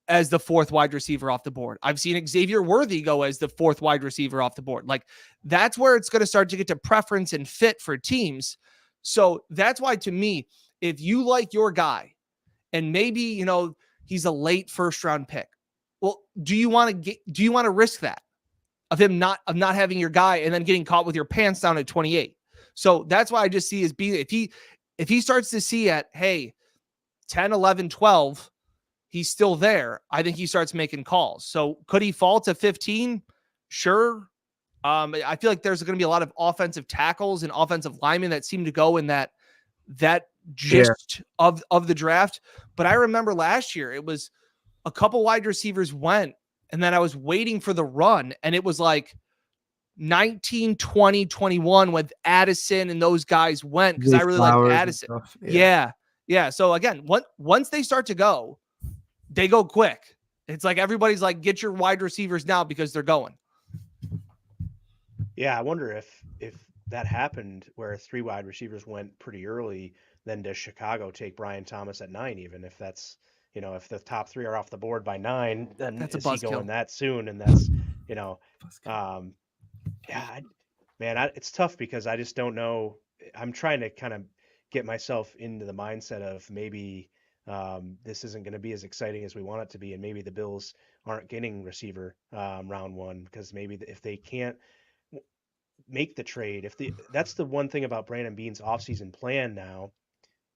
as the 4th wide receiver off the board. I've seen Xavier Worthy go as the 4th wide receiver off the board. Like, that's where it's going to start to get to preference and fit for teams. So that's why, to me, if you like your guy and maybe, he's a late first round pick, well, do you want to risk that of not having your guy and then getting caught with your pants down at 28? So that's why I just see if he starts to see at, hey, 10, 11, 12, he's still there, I think he starts making calls. So could he fall to 15? Sure. I feel like there's going to be a lot of offensive tackles and offensive linemen that seem to go in that gist of the draft. But I remember last year, it was a couple wide receivers went, and then I was waiting for the run, and it was like 19, 20, 21 when Addison and those guys went, because I really like Addison. Yeah. So again, once they start to go, they go quick. It's like everybody's like, get your wide receivers now because they're going. Yeah, I wonder if that happened where 3 wide receivers went pretty early, then does Chicago take Brian Thomas at 9, even if that's, if the top 3 are off the board by 9, then that's is he going that soon? And that's, it's tough because I just don't know. I'm trying to kind of get myself into the mindset of maybe this isn't going to be as exciting as we want it to be, and maybe the Bills aren't getting receiver round 1 because maybe if they can't make the trade, that's the one thing about Brandon Beane's offseason plan now.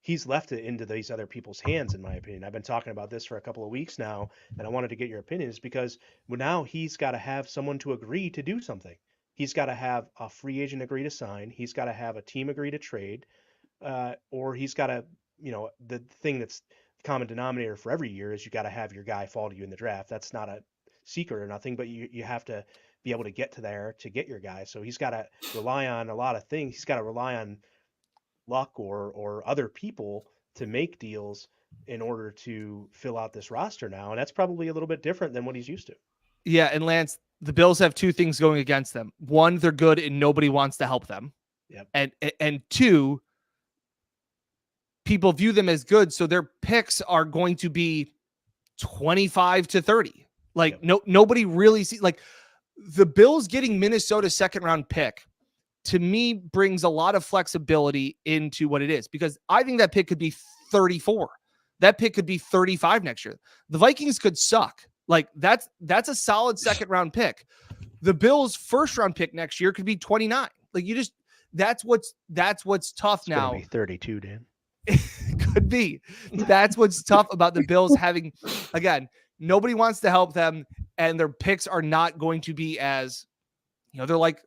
He's left it into these other people's hands, in my opinion. I've been talking about this for a couple of weeks now, and I wanted to get your opinions because now he's got to have someone to agree to do something. He's got to have a free agent agree to sign. He's got to have a team agree to trade, or he's got to, the thing that's the common denominator for every year is you got to have your guy fall to you in the draft. That's not a secret or nothing, but you have to be able to get to there to get your guy. So he's got to rely on a lot of things. He's got to rely on luck or other people to make deals in order to fill out this roster now. And that's probably a little bit different than what he's used to. Yeah. And Lance, the Bills have 2 things going against them. 1, they're good and nobody wants to help them. Yep. And 2, people view them as good. So their picks are going to be 25 to 30. Like nobody really sees, like, the Bills getting Minnesota's 2nd round pick to me brings a lot of flexibility into what it is, because I think that pick could be 34. That pick could be 35 next year. The Vikings could suck. Like that's a solid 2nd round pick. The Bills' 1st round pick next year could be 29. Like that's what's tough it's now. Be 32, Dan. Could be. That's what's tough about the Bills having, again, nobody wants to help them, and their picks are not going to be as, they're like,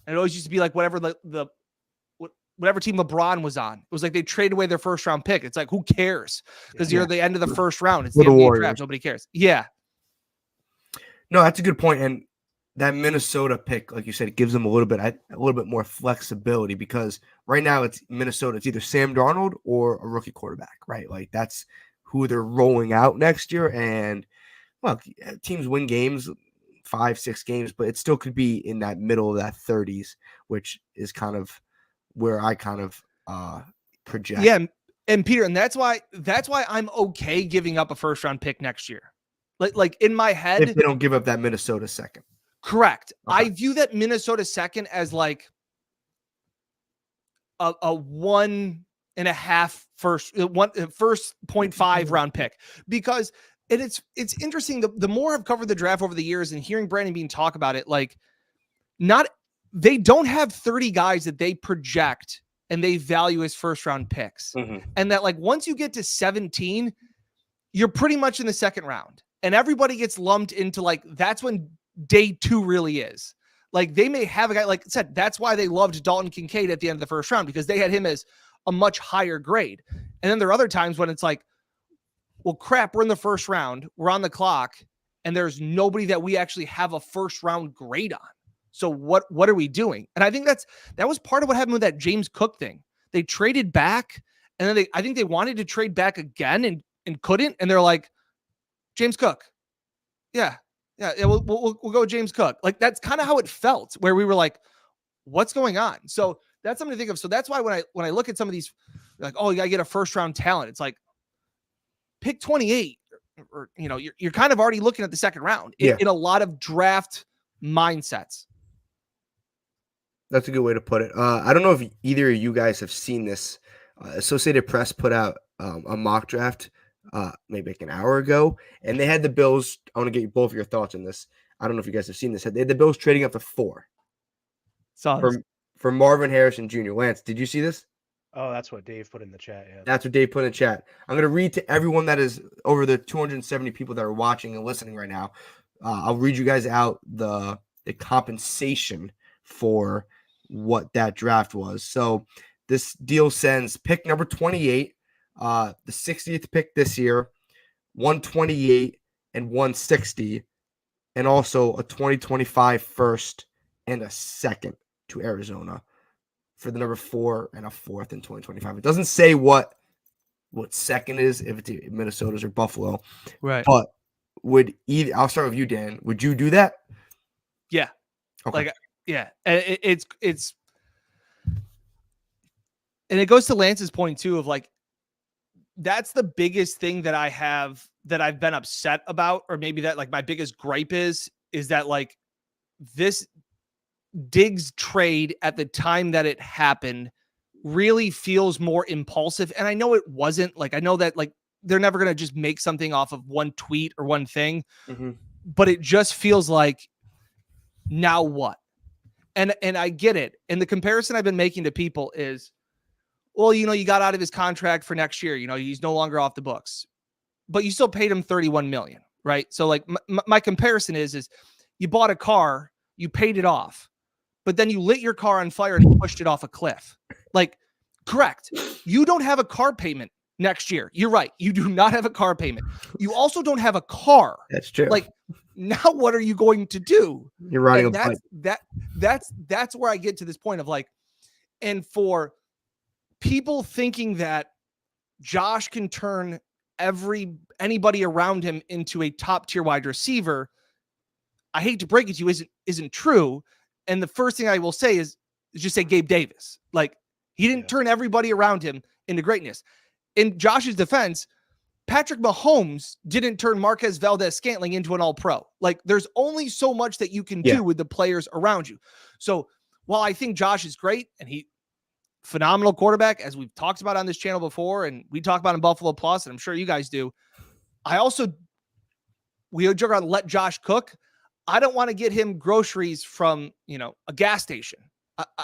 and it always used to be like whatever whatever team LeBron was on. It was like they traded away their 1st round pick. It's like, who cares? Because you're at the end of the 1st round. It's the end of the draft. Nobody cares. Yeah. No, that's a good point. And that Minnesota pick, like you said, it gives them a little bit more flexibility, because right now it's Minnesota. It's either Sam Darnold or a rookie quarterback, right? Like that's who they're rolling out next year. And well, teams win games, 5-6 games, but it still could be in that middle of that 30s, which is kind of where I kind of project. Yeah. And Peter, and that's why I'm okay giving up a 1st round pick next year. Like in my head, if they don't give up that Minnesota 2nd. Correct. Okay. I view that Minnesota 2nd as like a 1.5 first 0.5 round pick, because it's interesting. The more I've covered the draft over the years and hearing Brandon Beane talk about it, like they don't have 30 guys that they project and they value as 1st round picks. Mm-hmm. And that like, once you get to 17, you're pretty much in the 2nd round, and everybody gets lumped into like, that's when day 2 really is. Like they may have a guy, like I said, that's why they loved Dalton Kincaid at the end of the 1st round, because they had him as a much higher grade. And then there are other times when it's like, well, crap, we're in the 1st round, we're on the clock, and there's nobody that we actually have a 1st round grade on. So what are we doing? And I think that was part of what happened with that James Cook thing. They traded back, and then I think they wanted to trade back again and couldn't. And they're like, James Cook. Yeah, we'll go with James Cook. Like that's kind of how it felt, where we were like, what's going on? So that's something to think of. So that's why when I look at some of these, like, oh, you gotta get a 1st round talent. It's like, pick 28, or you're kind of already looking at the 2nd round in a lot of draft mindsets. That's a good way to put it. I don't know if either of you guys have seen this. Associated Press put out a mock draft maybe like an hour ago, and they had the Bills. I want to get both of your thoughts on this. I don't know if you guys have seen this. They had the Bills trading up to 4 for Marvin Harrison Jr. Lance, did you see this? Oh, that's what Dave put in the chat. Yeah, That's what Dave put in the chat. I'm going to read to everyone that is over the 270 people that are watching and listening right now. I'll read you guys out the compensation for what that draft was. So this deal sends pick number 28, the 60th pick this year, 128 and 160, and also a 2025 first and a second to Arizona for the number 4 and a 4th in 2025. It doesn't say what second is, if it's Minnesota's or Buffalo. Right. But I'll start with you, Dan. Would you do that? Yeah. Okay. Yeah. And it's and it goes to Lance's point too of like, that's the biggest thing that I've been upset about, or maybe that like my biggest gripe is that like this Diggs trade at the time that it happened really feels more impulsive. And I know it wasn't. Like, I know that like they're never going to just make something off of one tweet or one thing, but it just feels like, now what? And I get it. And the comparison I've been making to people is, well, you got out of his contract for next year. He's no longer off the books, but you still paid him $31 million, right? So like my comparison is you bought a car, you paid it off, but then you lit your car on fire and pushed it off a cliff. Like, correct. You don't have a car payment next year. You're right. You do not have a car payment. You also don't have a car. That's true. Like, now what are you going to do? You're riding a bike. That's where I get to this point of like, and for people thinking that Josh can turn anybody around him into a top tier wide receiver, I hate to break it to you, isn't true. And the first thing I will say is just say Gabe Davis. Like, he didn't turn everybody around him into greatness. In Josh's defense, Patrick Mahomes didn't turn Marquez Valdez-Scantling into an all-pro. Like, there's only so much that you can do with the players around you. So while I think Josh is great and phenomenal quarterback, as we've talked about on this channel before, and we talk about in Buffalo Plus, and I'm sure you guys do, we joke around, let Josh cook. I don't want to get him groceries from, a gas station.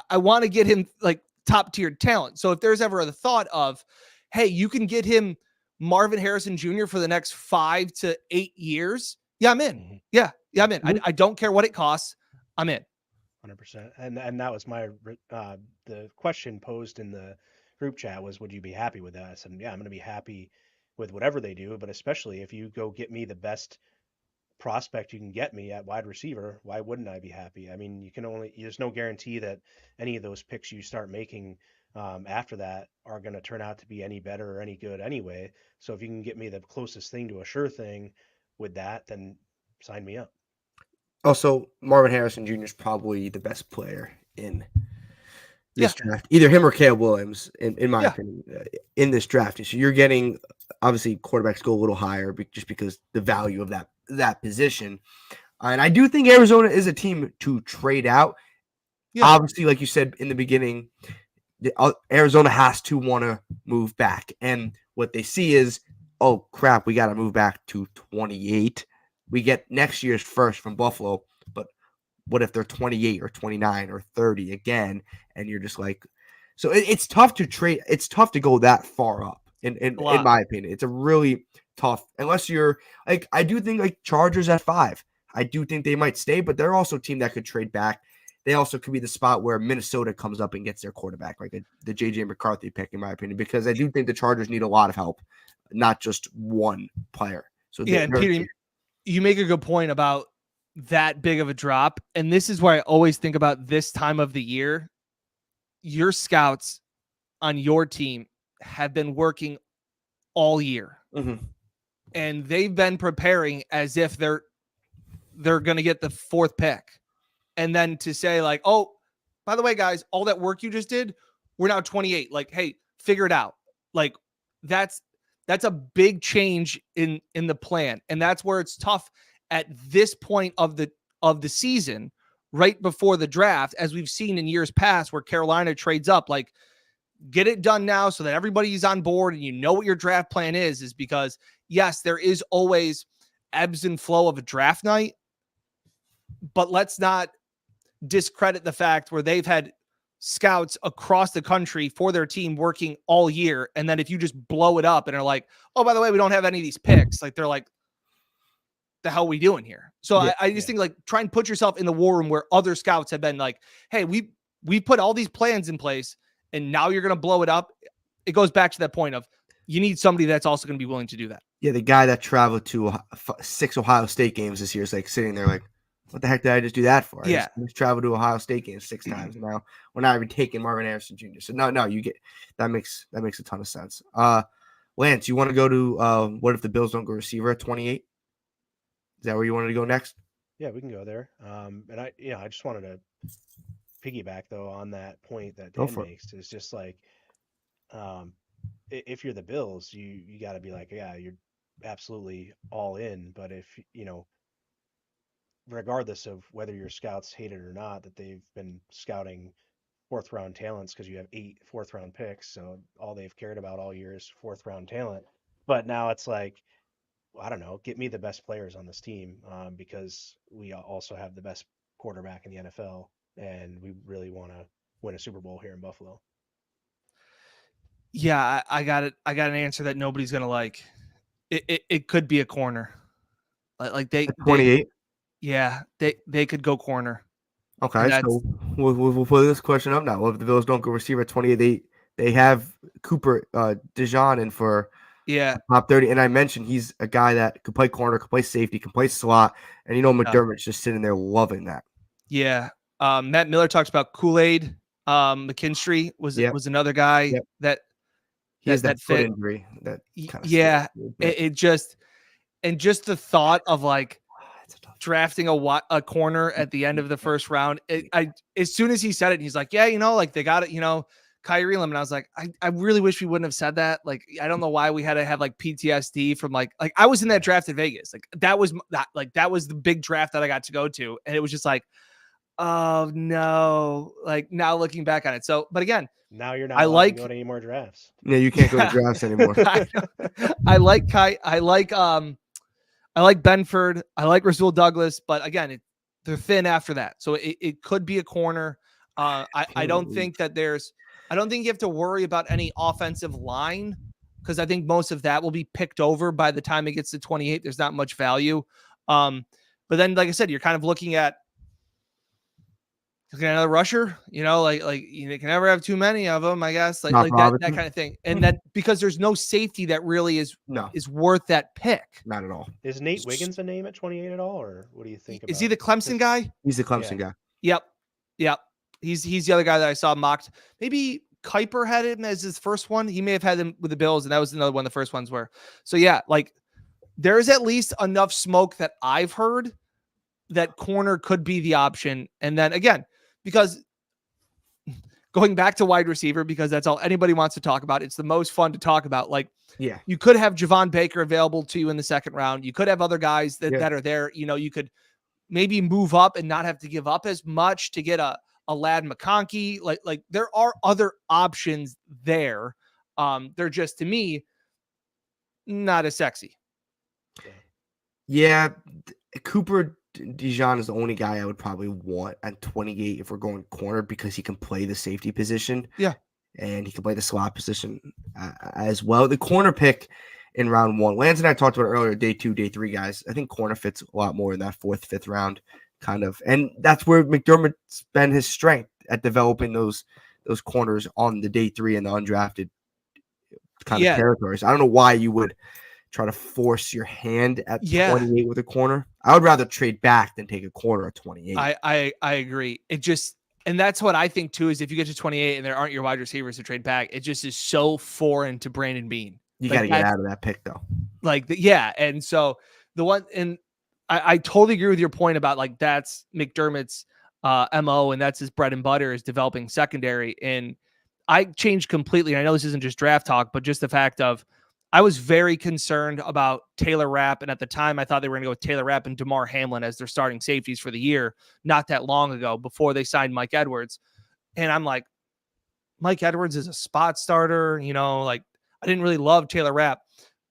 I want to get him like top tier talent. So if there's ever the thought of, hey, you can get him Marvin Harrison Jr. for the next 5 to 8 years. Yeah, I'm in. Yeah, I'm in. I don't care what it costs. I'm in. 100%. And that was my the question posed in the group chat was, would you be happy with that? I said, yeah, I'm going to be happy with whatever they do, but especially if you go get me the best prospect you can get me at wide receiver, why wouldn't I be happy? I mean, there's no guarantee that any of those picks you start making after that are going to turn out to be any better or any good anyway. So if you can get me the closest thing to a sure thing with that, then sign me up. Also, Marvin Harrison Jr. is probably the best player in this draft. Either him or Caleb Williams, in my opinion, in this draft. So you're getting, obviously, quarterbacks go a little higher just because the value of that position. And I do think Arizona is a team to trade out. Yeah. Obviously, like you said in the beginning, Arizona has to want to move back. And what they see is, oh, crap, we got to move back to 28. We get next year's first from Buffalo, but what if they're 28 or 29 or 30 again? And you're just like, so it's tough to trade. It's tough to go that far up, in my opinion. It's a really tough, unless you're like, I do think like Chargers at 5. I do think they might stay, but they're also a team that could trade back. They also could be the spot where Minnesota comes up and gets their quarterback, like the J.J. McCarthy pick, in my opinion, because I do think the Chargers need a lot of help, not just one player. So and Peter, you make a good point about that big of a drop. And this is where I always think about this time of the year. Your scouts on your team have been working all year. Mm-hmm. And they've been preparing as if they're going to get the 4th pick. And then to say like, oh, by the way, guys, all that work you just did, we're now 28. Like, hey, figure it out. Like, that's a big change in the plan. And that's where it's tough at this point of the season, right before the draft, as we've seen in years past where Carolina trades up. Like, get it done now so that everybody's on board and you know what your draft plan is because yes, there is always ebbs and flow of a draft night, but let's not discredit the fact where they've had scouts across the country for their team working all year. And then if you just blow it up and are like, oh, by the way, we don't have any of these picks, like they're like, the hell are we doing here? So Yeah, I just think like try and put yourself in the war room where other scouts have been like, hey, we put all these plans in place and now you're going to blow it up. It goes back to that point of you need somebody that's also going to be willing to do that. Yeah, the guy that traveled to 6 Ohio State games this year is like sitting there like, what the heck did I just do that for? I just traveled to Ohio State games 6 times. And now we're not even taking Marvin Harrison Jr. So no, you get that makes a ton of sense. Lance, you want to go to what if the Bills don't go receiver at 28? Is that where you wanted to go next? Yeah, we can go there. And I just wanted to piggyback though on that point that Dan makes is just like, if you're the Bills, you got to be like, yeah, you're absolutely all in. But if regardless of whether your scouts hate it or not, that they've been scouting 4th round talents because you have 8 4th round picks. So all they've cared about all year is 4th round talent. But now it's like, I don't know, get me the best players on this team because we also have the best quarterback in the NFL and we really want to win a Super Bowl here in Buffalo. Yeah, I got it. I got an answer that nobody's going to like. It could be a corner. Like they 28. Yeah, they could go corner. Okay, so we'll put this question up now. Well, if the Bills don't go receiver at 28, they have Cooper DeJean in for top 30. And I mentioned he's a guy that could play corner, could play safety, can play slot. And McDermott's just sitting there loving that. Yeah. Matt Miller talks about Kool-Aid. McKinstry was another guy that he has that foot fit. injury. That it just the thought of like drafting a corner at the end of the first round. As soon as he said it, he's like, yeah, like they got it, Kyrie Lim. And I was like, I really wish we wouldn't have said that. Like, I don't know why we had to have like PTSD from like I was in that draft in Vegas. Like that was the big draft that I got to go to. And it was just like, oh no, like now looking back on it. So, but again, now you're not allowed to go to any more drafts. Yeah, you can't go to drafts anymore. I like Benford. I like Rasul Douglas, but again, they're thin after that. So it could be a corner. I don't think you have to worry about any offensive line because I think most of that will be picked over by the time it gets to 28. There's not much value. But then, like I said, you're kind of looking at another rusher, like you can never have too many of them, I guess, like that kind of thing. And that because there's no safety that really is worth that pick. Not at all. Is Nate Wiggins a name at 28 at all, or what do you think? Is he the Clemson guy? He's the Clemson guy. Yep. He's the other guy that I saw mocked. Maybe Kuiper had him as his first one. He may have had him with the Bills, and that was another one. The first ones were. So yeah, like there's at least enough smoke that I've heard that corner could be the option. And then again, because going back to wide receiver, because that's all anybody wants to talk about. It's the most fun to talk about. Like, you could have Javon Baker available to you in the second round. You could have other guys that are there. You could maybe move up and not have to give up as much to get a Lad McConkey. Like there are other options there. They're just, to me, not as sexy. Yeah. Cooper DeJean is the only guy I would probably want at 28 if we're going corner because he can play the safety position. Yeah. And he can play the slot position as well. The corner pick in round 1, Lance and I talked about earlier, day 2, day 3 guys. I think corner fits a lot more in that 4th, 5th round kind of. And that's where McDermott's been his strength at developing those corners on the day 3 and the undrafted kind of territories. I don't know why you would try to force your hand at 28 with a corner. I would rather trade back than take a corner at 28. I agree. And that's what I think too, is if you get to 28 and there aren't your wide receivers to trade back, it just is so foreign to Brandon Beane. You got to get out of that pick though. And so the one, and I totally agree with your point about like, that's McDermott's MO and that's his bread and butter is developing secondary. And I changed completely. And I know this isn't just draft talk, but just the fact of, I was very concerned about Taylor Rapp, and at the time, I thought they were going to go with Taylor Rapp and DeMar Hamlin as their starting safeties for the year, not that long ago, before they signed Mike Edwards. And I'm like, Mike Edwards is a spot starter. You know, like I didn't really love Taylor Rapp.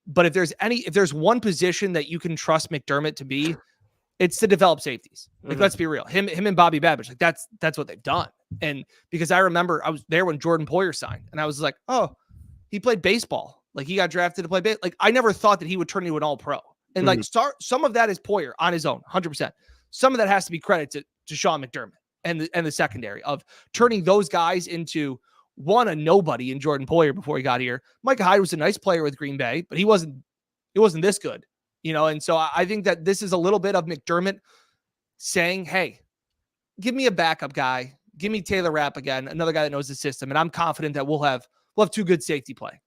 But if there's one position that you can trust McDermott to be, it's to develop safeties. Like, let's be real. Him and Bobby Babbage, like that's what they've done. And because I remember I was there when Jordan Poyer signed, and I was like, oh, he played baseball. Like he got drafted to play baseball. Like I never thought that he would turn into an all-pro. And like some of that is Poyer on his own, 100%. Some of that has to be credit to Sean McDermott and the secondary of turning those guys into a nobody in Jordan Poyer before he got here. Micah Hyde was a nice player with Green Bay, but he wasn't this good, you know? And so I think that this is a little bit of McDermott saying, hey, give me a backup guy. Give me Taylor Rapp again, another guy that knows the system. And I'm confident that we'll have two good safety play.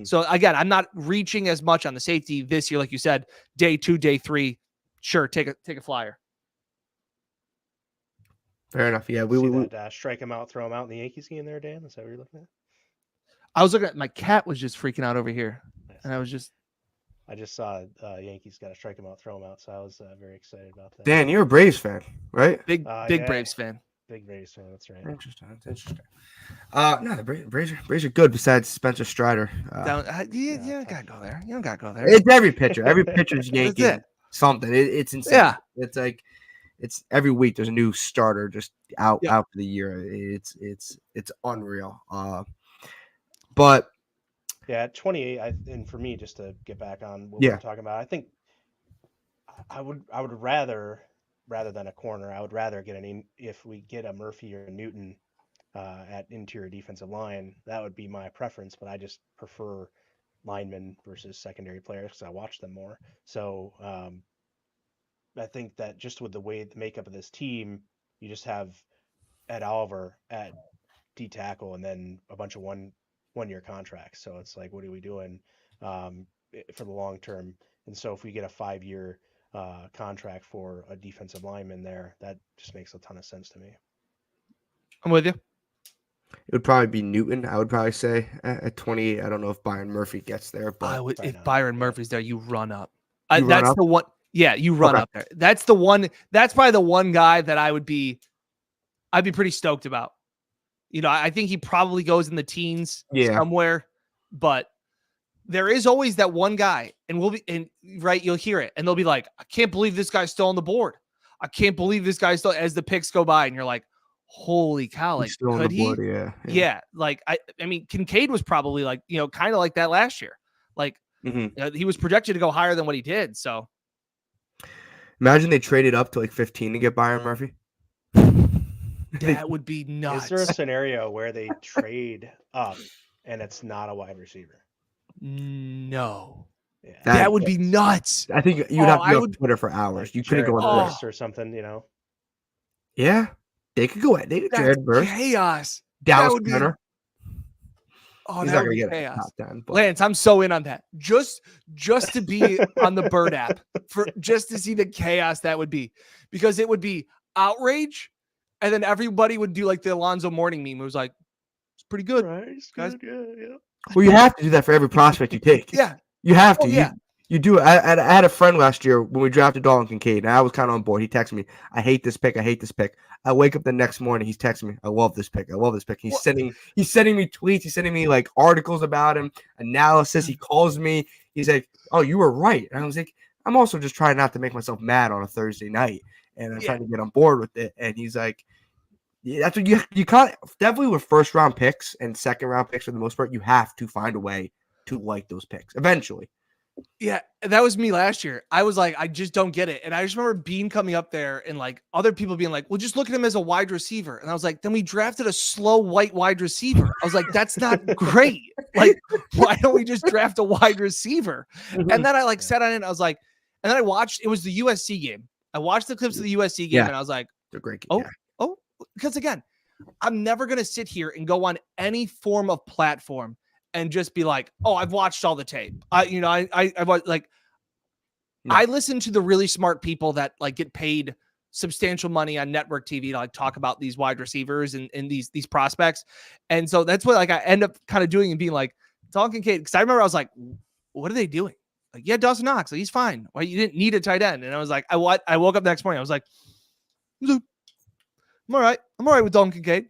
So again, I'm not reaching as much on the safety this year. Like you said, day 2, day 3, sure. Take a flyer. Fair enough. Yeah. We strike him out, throw him out in the Yankees game there, Dan. Is that what you're looking at? I was looking at my cat was just freaking out over here. And I just saw Yankees got to strike him out, throw him out. So I was very excited about that. Dan, you're a Braves fan, right? Big Braves fan. Big Braves fan. That's right. Interesting. That's interesting. No, the Braves are good besides Spencer Strider. You don't gotta go there. You don't gotta go there. It's every pitcher. Every pitcher's yanking something. It's insane. Yeah. It's like it's every week there's a new starter just out for the year. It's unreal. But yeah, at 28, and for me, just to get back on what we were talking about, I think I would rather than a corner, I would rather get if we get a Murphy or a Newton at interior defensive line, that would be my preference. But I just prefer linemen versus secondary players because I watch them more. So I think that just with the makeup of this team, you just have Ed Oliver at D tackle and then a bunch of one-year contracts. So it's like, what are we doing for the long term? And so if we get a 5-year contract for a defensive lineman there, that just makes a ton of sense to me. I'm with you. It would probably be Newton, I would probably say, at 28. I don't know if Byron Murphy gets there. But if Byron Murphy's there, you run up. The one. Yeah, you run up there. That's the one. That's probably the one guy that I'd be pretty stoked about. You know, I think he probably goes in the teens somewhere, but there is always that one guy, and you'll hear it, and they'll be like, I can't believe this guy's still on the board. I can't believe this guy's still, as the picks go by, and you're like, holy cow, like, still on the board, yeah. Like, I mean, Kincaid was probably like, you know, kind of like that last year. Like, he was projected to go higher than what he did, so. Imagine they traded up to like 15 to get Byron Murphy. That would be nuts. Is there a scenario where they trade up and it's not a wide receiver? No. Yeah. That would be nuts. I think you'd have to go on Twitter for hours. You couldn't go on Twitter or something, you know? Yeah. They could go at Jared Verse. Chaos. Dallas Turner. Oh, he's that not would going be to get chaos. top 10. Lance, I'm so in on that. Just to be on the Bird app just to see the chaos that would be, because it would be outrage, and then everybody would do like the Alonzo Mourning meme. It was like, it's pretty good, right, guys. Good, yeah. Well, you have to do that for every prospect you take. Yeah, you have to. Oh, yeah. You do. I had a friend last year when we drafted Dalton Kincaid, and I was kind of on board. He texted me, I hate this pick. I wake up the next morning, he's texting me, I love this pick. He's sending me tweets. He's sending me like articles about him, analysis. He calls me. He's like, oh, you were right. And I was like, I'm also just trying not to make myself mad on a Thursday night, and I'm trying to get on board with it. And he's like, yeah, that's what you can't, definitely with first round picks and second round picks for the most part, you have to find a way to like those picks eventually. Yeah, that was me last year. I was like, I just don't get it. And I just remember Bean coming up there and like other people being like, well, just look at him as a wide receiver. And I was like, then we drafted a slow white wide receiver. I was like, that's not great. Like, why don't we just draft a wide receiver? And then I like sat on it and I was like, and then I watched, it was the USC game. I watched the clips of the USC game and I was like, they're great game. Because again, I'm never going to sit here and go on any form of platform and just be like, oh, I've watched all the tape. I listen to the really smart people that like get paid substantial money on network TV to like talk about these wide receivers and these prospects. And so that's what like I end up kind of doing and being like, Dalton Kincaid, because I remember I was like, what are they doing? Like, yeah, Dawson Knox, like, he's fine. Well, you didn't need a tight end. And I was like, I woke up the next morning. I was like, I'm all right. I'm all right with Dalton Kincaid.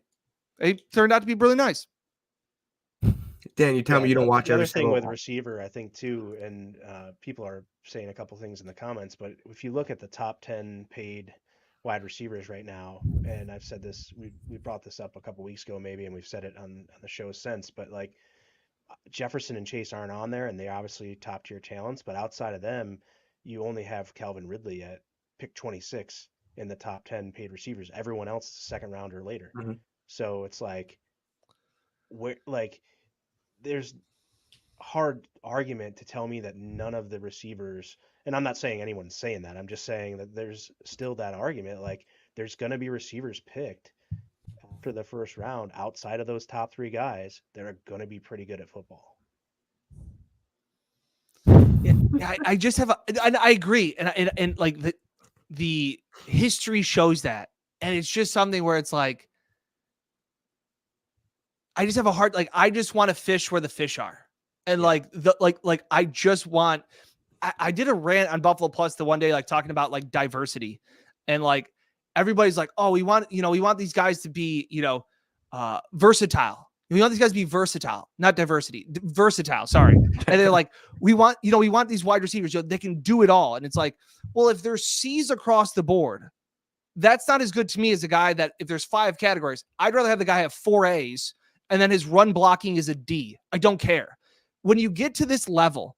He turned out to be really nice. Dan, you tell me you don't watch the other every thing single with one. receiver, I think too, and people are saying a couple things in the comments, but if you look at the top 10 paid wide receivers right now, and I've said this, we brought this up a couple weeks ago maybe, and we've said it on the show since, but like Jefferson and Chase aren't on there, and they're obviously top tier talents, but outside of them, you only have Calvin Ridley at pick 26 in the top 10 paid receivers. Everyone else is second round or later. Mhm. So it's like, there's hard argument to tell me that none of the receivers, and I'm not saying anyone's saying that, I'm just saying that there's still that argument, like there's going to be receivers picked after the first round outside of those top 3 guys that are going to be pretty good at football. Yeah, I just have I agree, and like the history shows that, and it's just something where it's like I just have a heart, like I just want to fish where the fish are, and I just want. I did a rant on Buffalo Plus the one day, like talking about like diversity, and like everybody's like, oh, we want these guys to be versatile. We want these guys to be versatile, not diversity, versatile. Sorry. And they're like, we want these wide receivers, they can do it all. And it's like, well, if there's C's across the board, that's not as good to me as a guy that if there's 5 categories, I'd rather have the guy have 4 A's and then his run blocking is a D. I don't care. When you get to this level,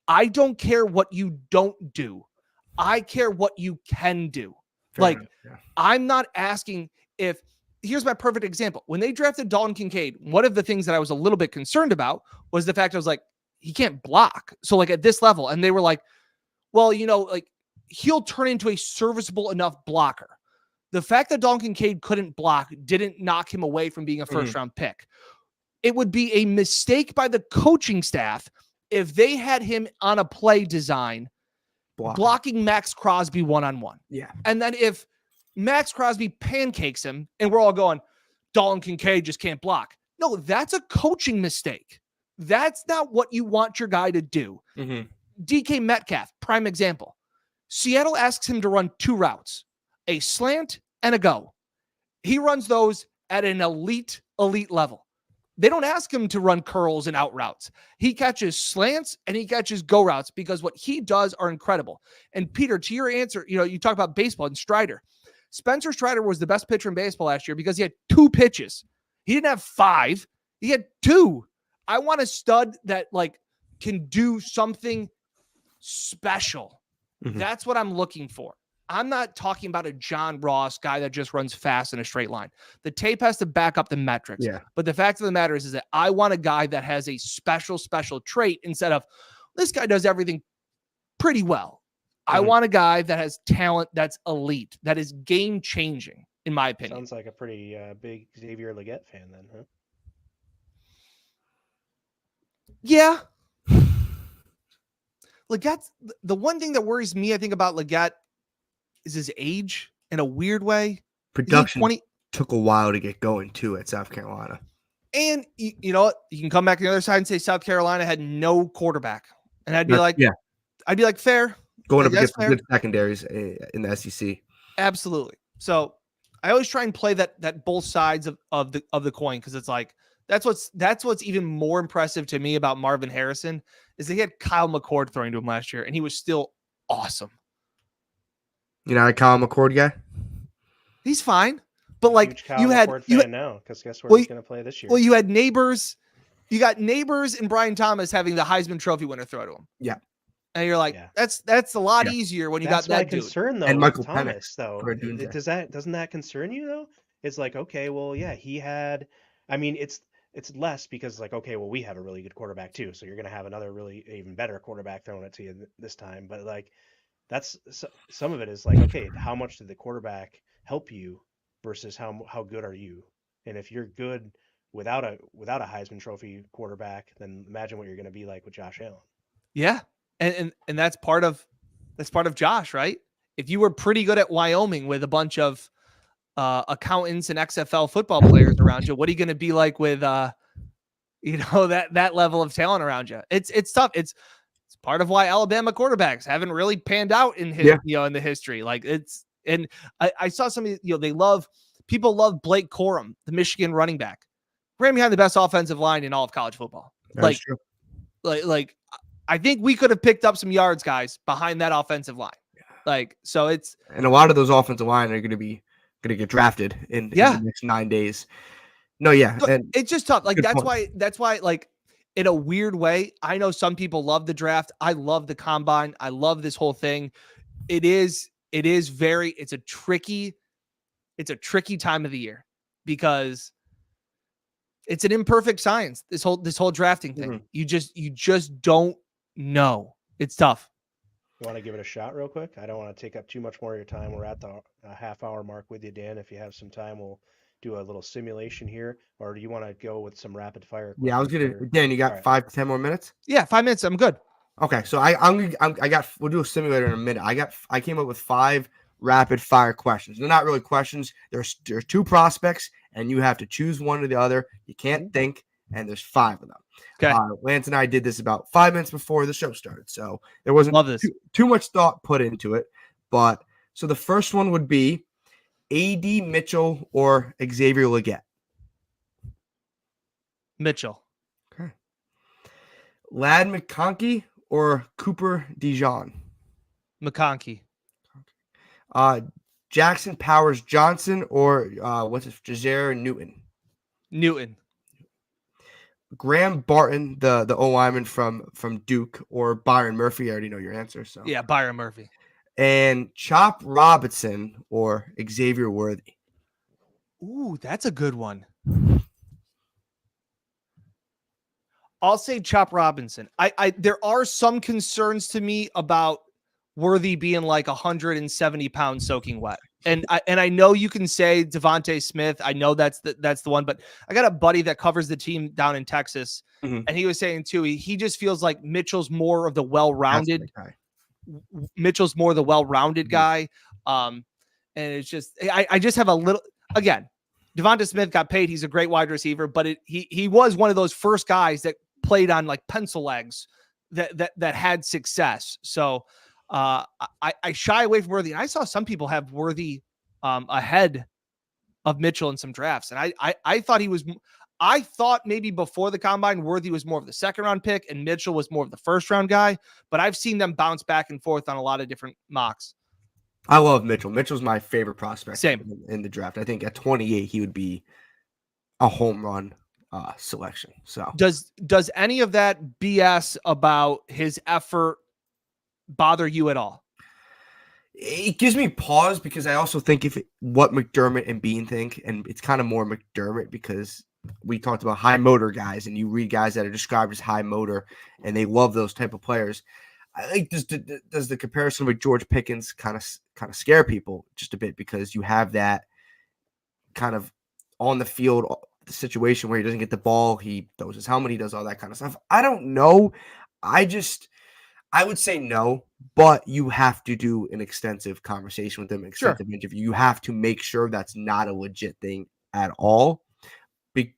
I don't care what you don't do. I care what you can do. Fair enough, yeah. I'm not asking if. Here's my perfect example. When they drafted Dalton Kincaid, one of the things that I was a little bit concerned about was the fact I was like, he can't block. So like at this level, and they were like, well, like he'll turn into a serviceable enough blocker. The fact that Dalton Kincaid couldn't block didn't knock him away from being a first round pick. It would be a mistake by the coaching staff if they had him on a play design blocking Max Crosby one-on-one. Yeah. And then if Max Crosby pancakes him and we're all going, Dalton Kincaid just can't block. No, that's a coaching mistake. That's not what you want your guy to do. Mm-hmm. DK Metcalf, prime example. Seattle asks him to run 2 routes, a slant and a go. He runs those at an elite level. They don't ask him to run curls and out routes. He catches slants and he catches go routes because what he does are incredible. And Peter, to your answer, you talk about baseball and Strider. Spencer Strider was the best pitcher in baseball last year because he had 2 pitches. He didn't have 5. He had 2. I want a stud that like can do something special. Mm-hmm. That's what I'm looking for. I'm not talking about a John Ross guy that just runs fast in a straight line. The tape has to back up the metrics. Yeah. But the fact of the matter is that I want a guy that has a special trait instead of this guy does everything pretty well. I want a guy that has talent that's elite, that is game-changing, in my opinion. Sounds like a pretty big Xavier Legette fan then, huh? Yeah. Legette's the one thing that worries me, I think, about Legette is his age in a weird way. Production took a while to get going, too, at South Carolina. And you know what? You can come back to the other side and say South Carolina had no quarterback. And I'd be like, fair. Going up against good secondaries in the SEC. Absolutely. So I always try and play that both sides of the coin, because it's like that's what's even more impressive to me about Marvin Harrison is that he had Kyle McCord throwing to him last year, and he was still awesome. You know, a Kyle McCord guy? He's fine. But like you had now, because guess where he's going to play this year? Well, you had Neighbors. You got Neighbors and Brian Thomas having the Heisman Trophy winner throw to him. Yeah. And you're like, that's a lot easier when you got that dude. Concern though, and Michael Thomas Penix, though. Doesn't that concern you though? It's like, okay, well, yeah, he had. I mean, it's less because like, okay, well, we have a really good quarterback too, so you're going to have another really even better quarterback throwing it to you this time. But like, that's some of it is like, okay, how much did the quarterback help you versus how good are you? And if you're good without a Heisman Trophy quarterback, then imagine what you're going to be like with Josh Allen. Yeah. And that's part of Josh, right? If you were pretty good at Wyoming with a bunch of accountants and XFL football players around you, what are you going to be like with that level of talent around you? It's tough. It's part of why Alabama quarterbacks haven't really panned out in in the history. Like I saw somebody, people love Blake Corum, the Michigan running back. ran behind the best offensive line in all of college football. That's true. Like I think we could have picked up some yards, guys, behind that offensive line. So it's, and a lot of those offensive line are going to get drafted in the next 9 days. No, yeah, and it's just tough. Like that's point. why like in a weird way, I know some people love the draft. I love the combine. I love this whole thing. It's a tricky time of the year because it's an imperfect science. This whole drafting thing. Mm-hmm. You just don't know. It's tough. You want to give it a shot real quick? I don't want to take up too much more of your time. We're at the half-hour mark with you, Dan. If you have some time, we'll do a little simulation here. Or do you want to go with some rapid fire? Yeah, I was gonna. Dan, you got 5 to 10 more minutes? Yeah, 5 minutes. I'm good. Okay, so we'll do a simulator in a minute. I came up with 5 rapid fire questions. They're not really questions. There's 2 prospects, and you have to choose one or the other. You can't think, and there's 5 of them. Okay. Lance and I did this about 5 minutes before the show started, so there wasn't too much thought put into it. But so the first one would be A.D. Mitchell or Xavier Legette. Mitchell. Okay. Ladd McConkey or Cooper DeJean? McConkey. Jackson Powers Johnson or Jazair Newton? Newton. Graham Barton, the O-lineman from Duke, or Byron Murphy? I already know your answer. So yeah, Byron Murphy. And Chop Robinson or Xavier Worthy? Ooh, that's a good one. I'll say Chop Robinson. There are some concerns to me about Worthy being like 170 pounds soaking wet. And I know you can say Devontae Smith. I know that's the one, but I got a buddy that covers the team down in Texas, and he was saying too, he just feels like Mitchell's more of the well-rounded. Mitchell's more the well-rounded guy. And it's just I just have a little, again, Devonta Smith got paid. He's a great wide receiver, but he was one of those first guys that played on like pencil legs that had success. So I shy away from Worthy. And I saw some people have Worthy ahead of Mitchell in some drafts. And I thought maybe before the combine, Worthy was more of the second round pick and Mitchell was more of the first round guy, but I've seen them bounce back and forth on a lot of different mocks. I love Mitchell. Mitchell's my favorite prospect. Same. In the draft. I think at 28, he would be a home run selection. So does any of that BS about his effort bother you at all? It gives me pause because I also think what McDermott and Bean think, and it's kind of more McDermott because we talked about high motor guys, and you read guys that are described as high motor, and they love those type of players. I think does the comparison with George Pickens kind of scare people just a bit because you have that kind of on the field situation where he doesn't get the ball, he throws his helmet, he does all that kind of stuff. I don't know. I would say no, but you have to do an extensive conversation with them, extensive interview. You have to make sure that's not a legit thing at all.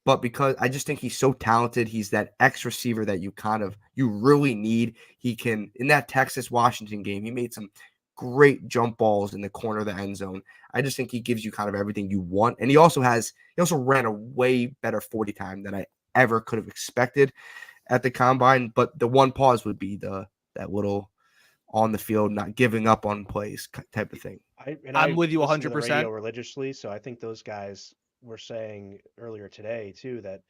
But because I just think he's so talented, he's that X receiver that you really need. He can, in that Texas-Washington game, he made some great jump balls in the corner of the end zone. I just think he gives you kind of everything you want. And he also ran a way better 40 time than I ever could have expected at the combine. But the one pause would be that little on the field, not giving up on plays type of thing. I'm with you 100%. Religiously, so I think those guys were saying earlier today too that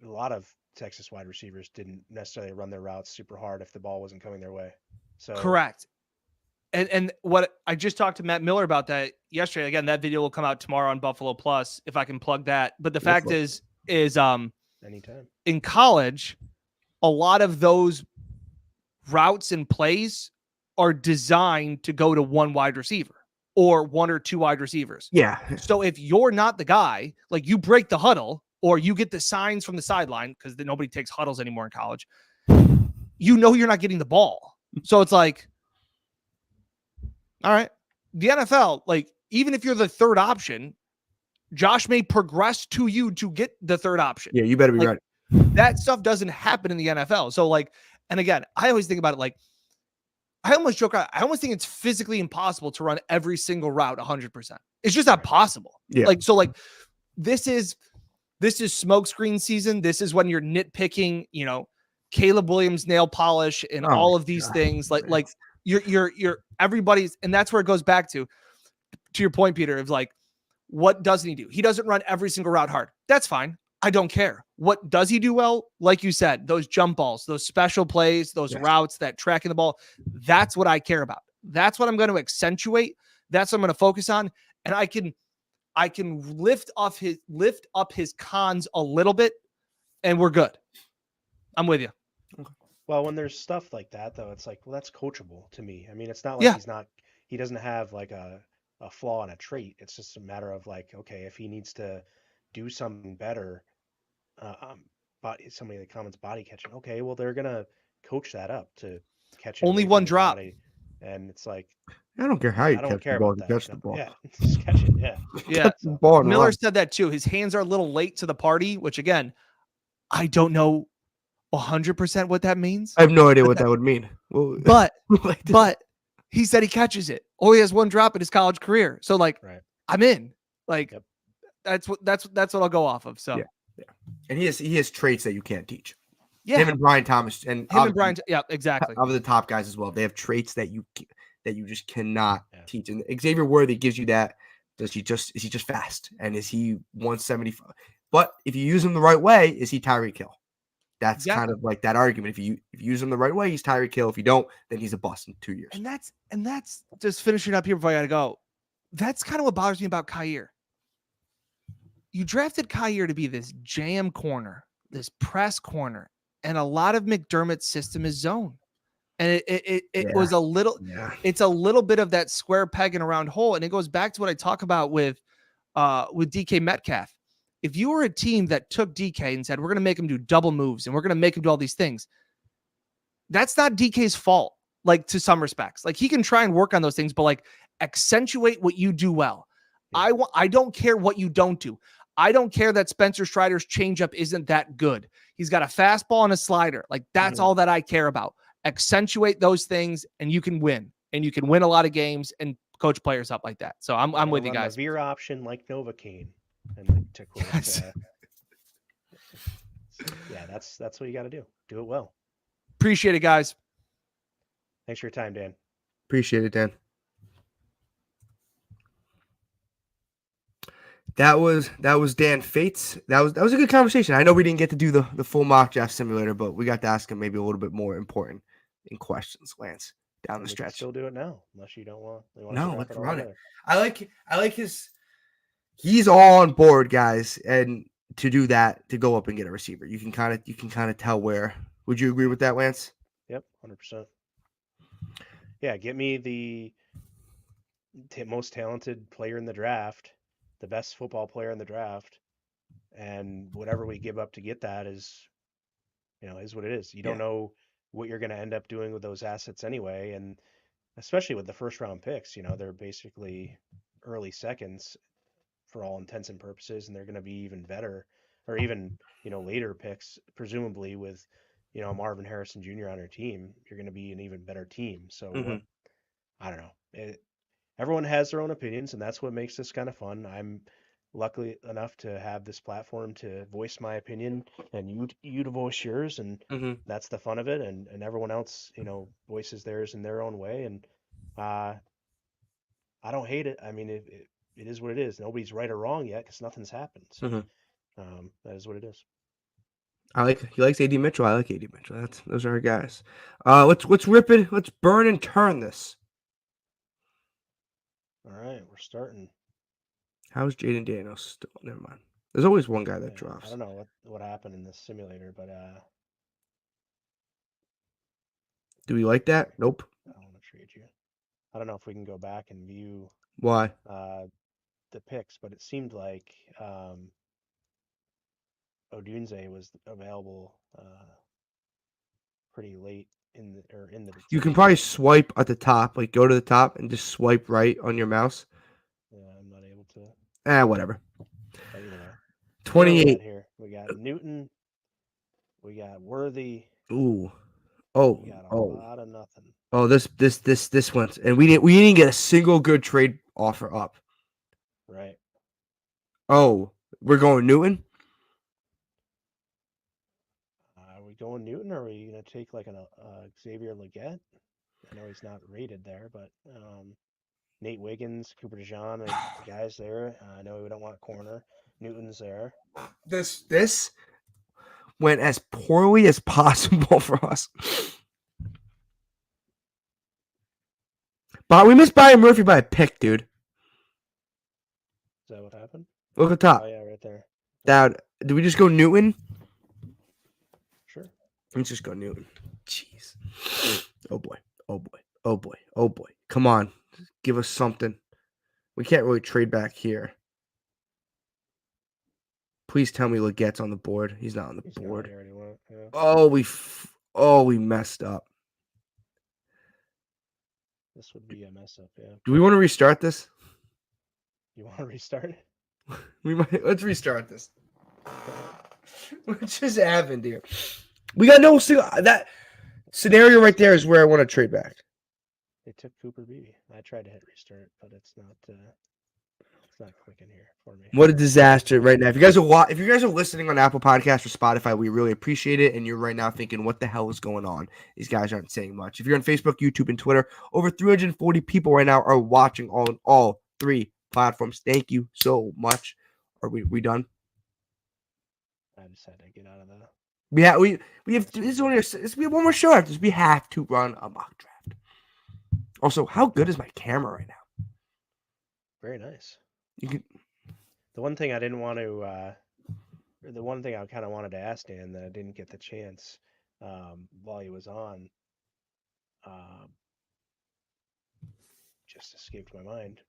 a lot of Texas wide receivers didn't necessarily run their routes super hard if the ball wasn't coming their way. So correct. And what I just talked to Matt Miller about that yesterday. Again, that video will come out tomorrow on Buffalo Plus if I can plug that. But the fact is anytime in college, a lot of those routes and plays are designed to go to one wide receiver or one or two wide receivers. Yeah. So if you're not the guy, like you break the huddle or you get the signs from the sideline, because nobody takes huddles anymore in college, you're not getting the ball. So it's like, all right, the NFL, like even if you're the third option, Josh may progress to you to get the third option. Yeah, you better be ready. That stuff doesn't happen in the NFL. So like, and again, I always think about it like, I almost joke. I almost think it's physically impossible to run every single route 100%. It's just not possible. Yeah. Like, so like this is this is smokescreen season. This is when you're nitpicking, Caleb Williams nail polish and all of these things. Like you're everybody's, and that's where it goes back to your point, Peter, of like, what doesn't he do? He doesn't run every single route hard. That's fine. I don't care. What does he do well? Like you said, those jump balls, those special plays, those routes, that tracking the ball. That's what I care about. That's what I'm going to accentuate. That's what I'm going to focus on. And I can lift up his cons a little bit, and we're good. I'm with you. Well, when there's stuff like that, though, it's like, well, that's coachable to me. I mean, it's not like he doesn't have like a flaw and a trait. It's just a matter of like, okay, if he needs to do something better, somebody that comments body catching, okay, well, they're gonna coach that up to catch only one drop, and it's like, I don't care how you catch the ball. Catch the ball. Yeah, just catch it. Yeah, yeah. So, Miller said that too. His hands are a little late to the party, which again, I don't know 100% what that means. I have no idea what that would mean. Well, but he said he catches it. He has one drop in his college career. So like, I'm in. Like, that's what I'll go off of. So yeah. And he has traits that you can't teach. Yeah. Him and Brian Thomas and Brian. Yeah, exactly. Of the top guys as well. They have traits that you just cannot teach. And Xavier Worthy gives you that. Is he just fast? And is he 175? But if you use him the right way, is he Tyreek Hill? That's kind of like that argument. If you use him the right way, he's Tyreek Hill. If you don't, then he's a bust in 2 years. And that's just finishing up here before I gotta go. That's kind of what bothers me about Kyer. You drafted Kyer to be this jam corner, this press corner, and a lot of McDermott's system is zone. And it was a little, it's a little bit of that square peg in a round hole. And it goes back to what I talk about with DK Metcalf. If you were a team that took DK and said, we're going to make him do double moves and we're going to make him do all these things, that's not DK's fault. Like, to some respects, like, he can try and work on those things, but like, accentuate what you do well. I don't care what you don't do. I don't care that Spencer Strider's changeup isn't that good. He's got a fastball and a slider. Like, that's all that I care about. Accentuate those things and you can win. And you can win a lot of games and coach players up like that. So I'm with you guys. Veer option like Novocaine. And to quote, that's what you got to do. Do it well. Appreciate it, guys. Thanks for your time, Dan. Appreciate it, Dan. That was Dan Fetes. That was a good conversation. I know we didn't get to do the full mock draft simulator, but we got to ask him maybe a little bit more important in questions, Lance, down the stretch. Still do it now, unless you don't want. No, let's run it. I like his. He's all on board, guys, and to do that, to go up and get a receiver, you can kind of tell where. Would you agree with that, Lance? Yep, 100%. Yeah, get me the most talented player in the draft, the best football player in the draft, and whatever we give up to get that is what it is. You don't know what you're going to end up doing with those assets anyway, and especially with the first round picks, they're basically early seconds for all intents and purposes, and they're going to be even better, or even later picks, presumably with Marvin Harrison Jr. on your team. You're going to be an even better team. So I don't know. Everyone has their own opinions, and that's what makes this kind of fun. I'm lucky enough to have this platform to voice my opinion, and you to voice yours, and that's the fun of it. And everyone else, voices theirs in their own way, and I don't hate it. I mean, it is what it is. Nobody's right or wrong yet because nothing's happened. So that is what it is. He likes AD Mitchell. I like AD Mitchell. Those are our guys. Let's rip it. Let's burn and turn this. All right, we're starting. How's Jaden Daniels still? Never mind. There's always one guy that drops. I don't know what happened in this simulator, but do we like that? Nope. I don't want to trade you. I don't know if we can go back and view why the picks, but it seemed like Odunze was available pretty late in the. You can probably swipe at the top, like go to the top and just swipe right on your mouse. Yeah, I'm not able to. Whatever. 28 here. We got Newton. We got Worthy. Ooh. We got a lot of nothing. Oh, this went, and we didn't get a single good trade offer up. Right. Oh, we're going Newton. we going Newton, or are we gonna take like an Xavier Leggett? I know he's not rated there, but Nate Wiggins, Cooper DeJean, the guys there. I know we don't want corner. Newton's there. This went as poorly as possible for us. But we missed Byron Murphy by a pick, dude. Is that what happened? Look at the top. Oh yeah, right there. Dad, did we just go Newton? Sure. Let's just go Newton. Jeez. Oh boy. Oh boy. Oh boy. Oh boy. Come on. Give us something. We can't really trade back here. Please tell me Leggett's on the board. He's not on the board. He already went, yeah. Oh, we messed up. This would be a mess up, yeah. Do we want to restart this? You want to restart it? We might. Let's restart this. What just happened here? We got no single. That scenario right there is where I want to trade back. They took Cooper Beebe. I tried to hit restart, but it's not clicking here for me. What a disaster right now. If you guys are listening on Apple Podcasts or Spotify, we really appreciate it. And you're right now thinking, what the hell is going on? These guys aren't saying much. If you're on Facebook, YouTube, and Twitter, over 340 people right now are watching on all three platforms. Thank you so much. Are we done? I just had to get out of that. We have we have one more show after this. We have to run a mock draft. Also, how good is my camera right now? Very nice. You can. The one thing I didn't want to, the one thing I kind of wanted to ask Dan that I didn't get the chance while he was on, just escaped my mind.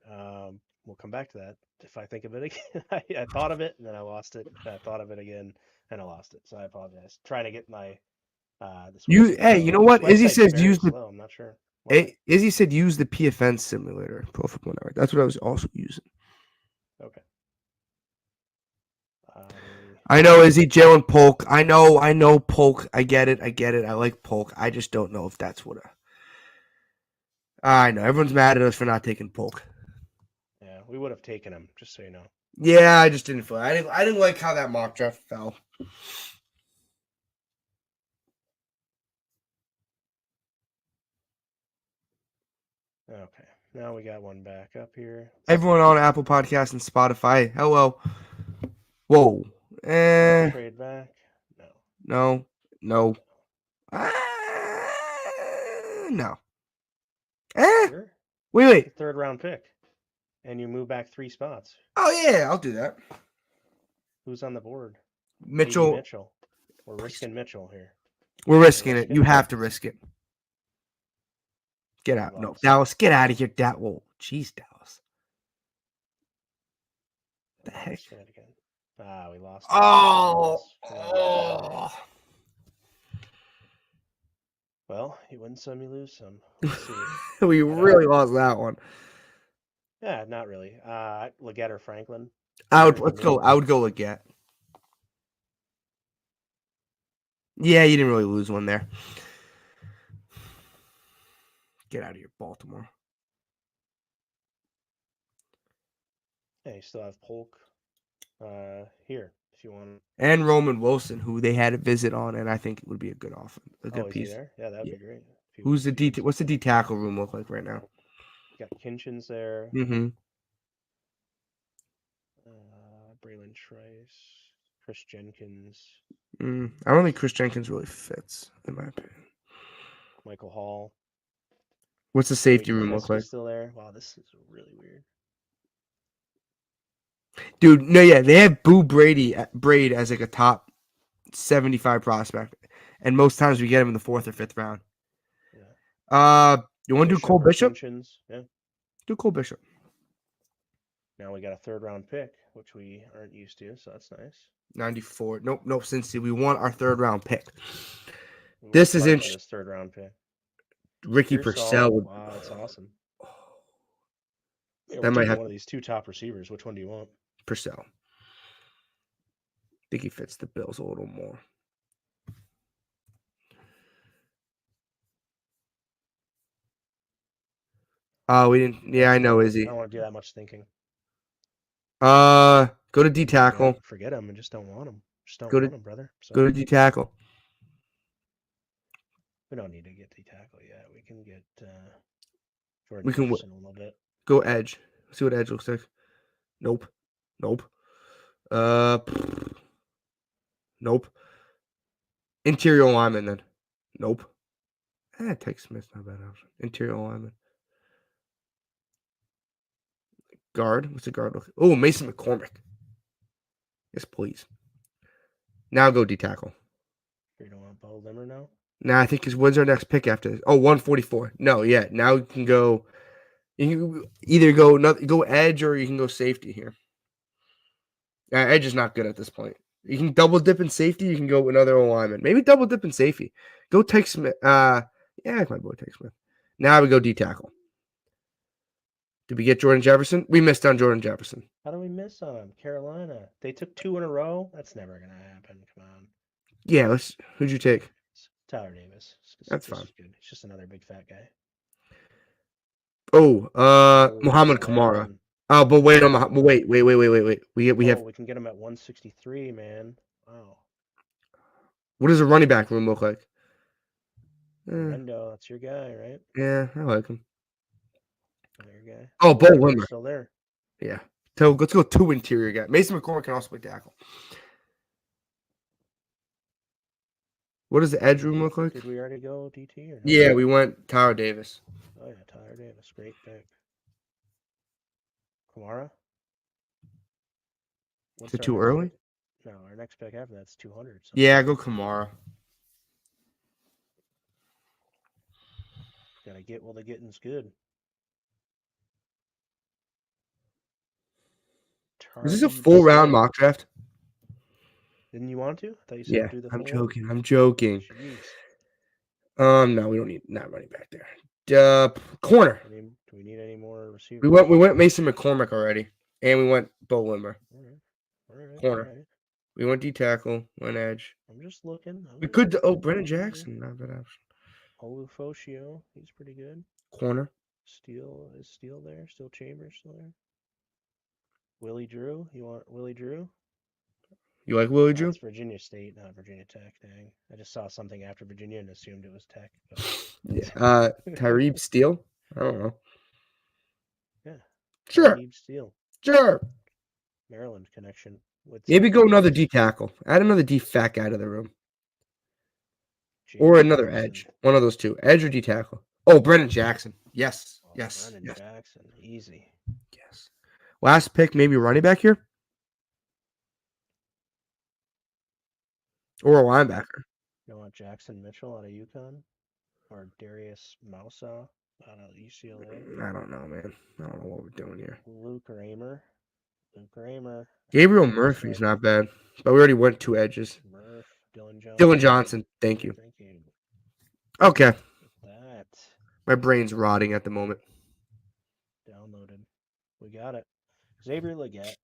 We'll come back to that if I think of it again. I thought of it and then I lost it. I thought of it again and I lost it. So I apologize. Trying to get my. You know what? Izzy says use the. Slow. I'm not sure. Izzy said use the PFN simulator. Pro Football Network. That's what I was also using. Okay. I know Izzy, Jalen Polk. I know Polk. I get it. I like Polk. I just don't know if that's what I know. Everyone's mad at us for not taking Polk. Yeah, we would have taken him, just so you know. Yeah, I just didn't feel. I didn't like how that mock draft fell. Okay, now we got one back up here. Everyone on Apple Podcasts and Spotify, hello. Whoa. Trade back? No. No. Sure. Wait. Third round pick. And you move back 3 spots. Oh, yeah, I'll do that. Who's on the board? Mitchell. We're risking Mitchell here. We're risking it. You have to risk it. Get out. No, Dallas, get out of here. Whoa. Jeez, Dallas. The heck? We lost. Oh. Well, you win some, you lose some. We really lost that one. Yeah, not really. Leggett or Franklin. I would go Leggett. Yeah, you didn't really lose one there. Get out of here, Baltimore. Yeah, you still have Polk here if you want. And Roman Wilson, who they had a visit on, and I think it would be a good good piece. Is he there? Yeah, that'd be great. Who's the D? What's the D tackle room look like right now? You got Kinchins there. Mm-hmm. Braylon Trice, Chris Jenkins. I don't think Chris Jenkins really fits, in my opinion. Michael Hall. What's the safety room look like? Still there? Wow, this is really weird. Dude, no, yeah, they have Braid as like a top 75 prospect, and most times we get him in the 4th or 5th round. Yeah. You want to do Cole Bishop? Yeah. Do Cole Bishop. Now we got a 3rd round pick, which we aren't used to, so that's nice. 94. Nope. Since we want our 3rd round pick. This is interesting. This 3rd round pick. Ricky Purcell. Wow, that's awesome. Yeah, that might have one of these 2 top receivers. Which one do you want? Purcell. I think he fits the Bills a little more. Oh, we didn't. Yeah, I know, Izzy. I don't want to do that much thinking. Go to D tackle. Forget him and just don't want him. Just don't want him, brother. Go to D tackle. We don't need to get D tackle yet. We can get Jordan We can Jefferson a little bit. go edge. See what edge looks like. Nope. Nope. Interior lineman then. Nope. Take Smith, not a bad option. Interior lineman. Guard. What's the guard look? Oh, Mason McCormick. Yes, please. Now go D tackle. You don't want Bo Limmer now? Now I think because when's our next pick after this? Oh, 144. No, yeah. Now you can go. You can either go edge or you can go safety here. Edge is not good at this point. You can double dip in safety. You can go another alignment. Maybe double dip in safety. Go take Smith. Yeah, my boy take Smith. Now we go D tackle. Did we get Jordan Jefferson? We missed on Jordan Jefferson. How do we miss on him? Carolina. They took 2 in a row. That's never gonna happen. Come on. Yeah, who'd you take? Tyler Davis. That's fine. Good. He's just another big fat guy. Oh, Muhammad Kamara. Oh, but wait, wait. We have. We can get him at 163, man. Wow. What does a running back room look like? Rendo, that's your guy, right? Yeah, I like him. Your guy. Oh, Bo Limmer. Still there. Yeah. So let's go 2 interior guys. Mason McCormick can also play tackle. What does the edge room look like? Did we already go DT? Or no? Yeah, we went Tyler Davis. Oh, yeah, Tyler Davis. Great pick. Kamara? Is it too early? No, our next pick after that's 200. So. Yeah, go Kamara. Gotta get while the getting's good. Is this a full round mock draft? Didn't you want to? I thought you said do the full I'm joking. Jeez. No, we don't need not running back there. Corner. Do we need any more receivers? We went Mason McCormick already, and we went Bo Limmer. All right. Corner. All right. We went D tackle, went edge. I'm just looking. We could. Oh, Brennan Jackson, not a bad option. Olufoshio, he's pretty good. Corner. Steele there. Still Chambers still there. Willie Drew. You want Willie Drew? You like Willie Drew? It's Virginia State, not Virginia Tech. Dang. I just saw something after Virginia and assumed it was Tech. Yeah. Tyreeb Steele? I don't know. Yeah. Sure. Tyreeb Steele. Sure. Maryland connection. Maybe go another D tackle. Add another D fat guy to the room. Or another edge. One of those two. Edge or D tackle. Oh, Brennan Jackson. Yes. Yes. Brennan Jackson. Easy. Yes. Last pick, maybe running back here? Or a linebacker. You want Jackson Mitchell out of UConn? Or Darius Moussa out of UCLA? I don't know, man. I don't know what we're doing here. Luke Raymer. Gabriel Murphy's not bad. But we already went 2 edges. Dylan Johnson. Thank you. Okay. That. My brain's rotting at the moment. Downloaded. We got it. Xavier Legette.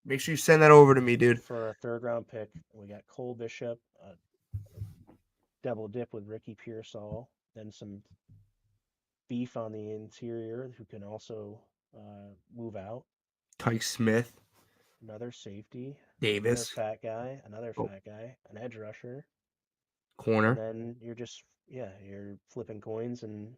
Make sure you send that over to me, dude. For a 3rd round pick, we got Cole Bishop, double dip with Ricky Pearsall, then some beef on the interior who can also move out. Tyke Smith. Another safety. Davis. Another fat guy, an edge rusher. Corner. And then you're flipping coins. And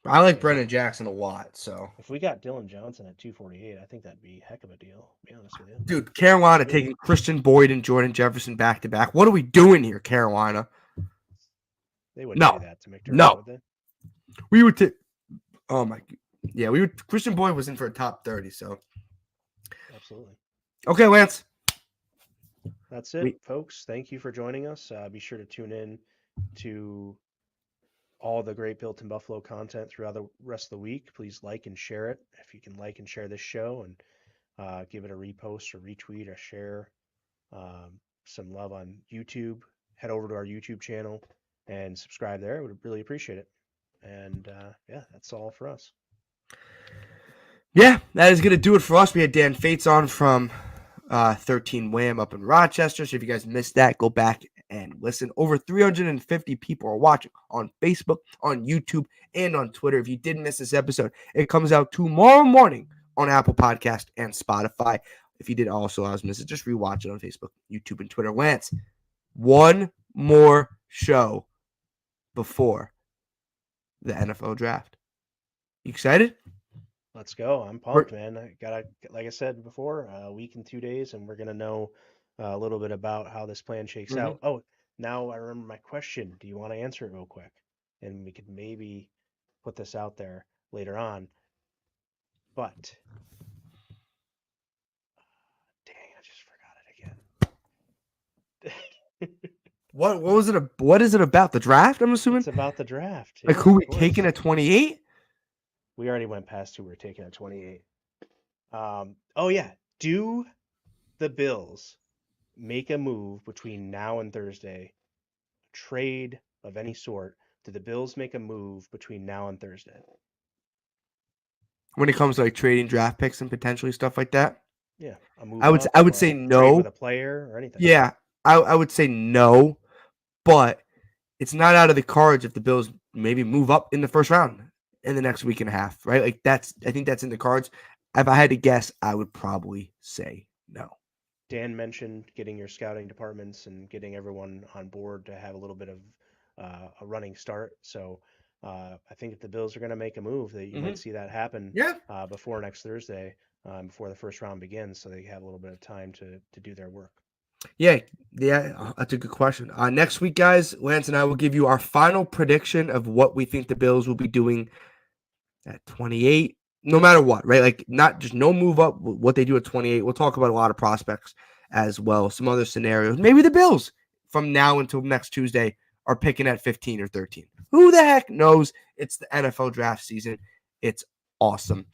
I like Brennan Jackson a lot, so. If we got Dylan Johnson at 248, I think that'd be a heck of a deal, to be honest with you. Dude, Carolina taking Christian Boyd and Jordan Jefferson back to back. What are we doing here, Carolina? They wouldn't do that to McDermott, no. would they? We would take. Oh my. Yeah, we would. Christian Boyd was in for a top 30, so. Absolutely. Okay, Lance. That's it, folks. Thank you for joining us. Be sure to tune in to all the great Built in Buffalo content throughout the rest of the week. Please like and share it. If you can like and share this show and give it a repost or retweet or share some love on YouTube, head over to our YouTube channel and subscribe there. I would really appreciate it. And that's all for us. Yeah, that is going to do it for us. We had Dan Fetes on from 13 Wham up in Rochester. So if you guys missed that, go back and listen. Over 350 people are watching on Facebook, on YouTube, and on Twitter. If you did miss this episode, it comes out tomorrow morning on Apple Podcast and Spotify. If you did also miss it, just rewatch it on Facebook, YouTube, and Twitter. Lance, one more show before the NFL draft. You excited? Let's go. I'm pumped, man. I gotta, like I said before, a week and 2 days, and we're gonna know a little bit about how this plan shakes out. Oh, now I remember my question. Do you want to answer it real quick? And we could maybe put this out there later on. But dang, I just forgot it again. What is it about? The draft, I'm assuming? It's about the draft. Like Yeah, who of we course. taking at 28? We already went past who we're taking at 28. Oh yeah. Do the Bills make a move between now and Thursday? Trade of any sort? Do the Bills make a move between now and Thursday? When it comes to like trading draft picks and potentially stuff like that? Yeah, a move. I would up say or a trade no. with a player or anything. Yeah, I would say no, but it's not out of the cards if the Bills maybe move up in the first round in the next week and a half, right? Like I think that's in the cards. If I had to guess, I would probably say no. Dan mentioned getting your scouting departments and getting everyone on board to have a little bit of a running start. So I think if the Bills are going to make a move, that you might see that happen before next Thursday, before the first round begins, so they have a little bit of time to do their work. Yeah, that's a good question. Next week, guys, Lance and I will give you our final prediction of what we think the Bills will be doing at 28, no matter what, right? Like not just no move up, what they do at 28. We'll talk about a lot of prospects as well, some other scenarios. Maybe the Bills from now until next Tuesday are picking at 15 or 13. Who the heck knows? It's the NFL draft season. It's awesome.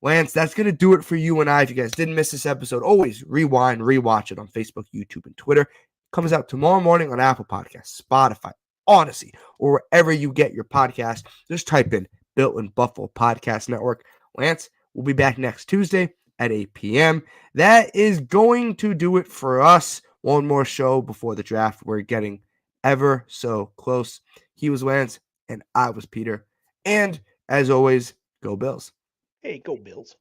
Lance, that's going to do it for you and I. If you guys didn't miss this episode, always rewind, rewatch it on Facebook, YouTube, and Twitter. It comes out tomorrow morning on Apple Podcasts, Spotify, Odyssey, or wherever you get your podcast. Just type in Built in Buffalo Podcast Network. Lance, we'll be back next Tuesday at 8 p.m. That is going to do it for us. One more show before the draft. We're getting ever so close. He was Lance, and I was Peter. And as always, go Bills. Hey, go Bills.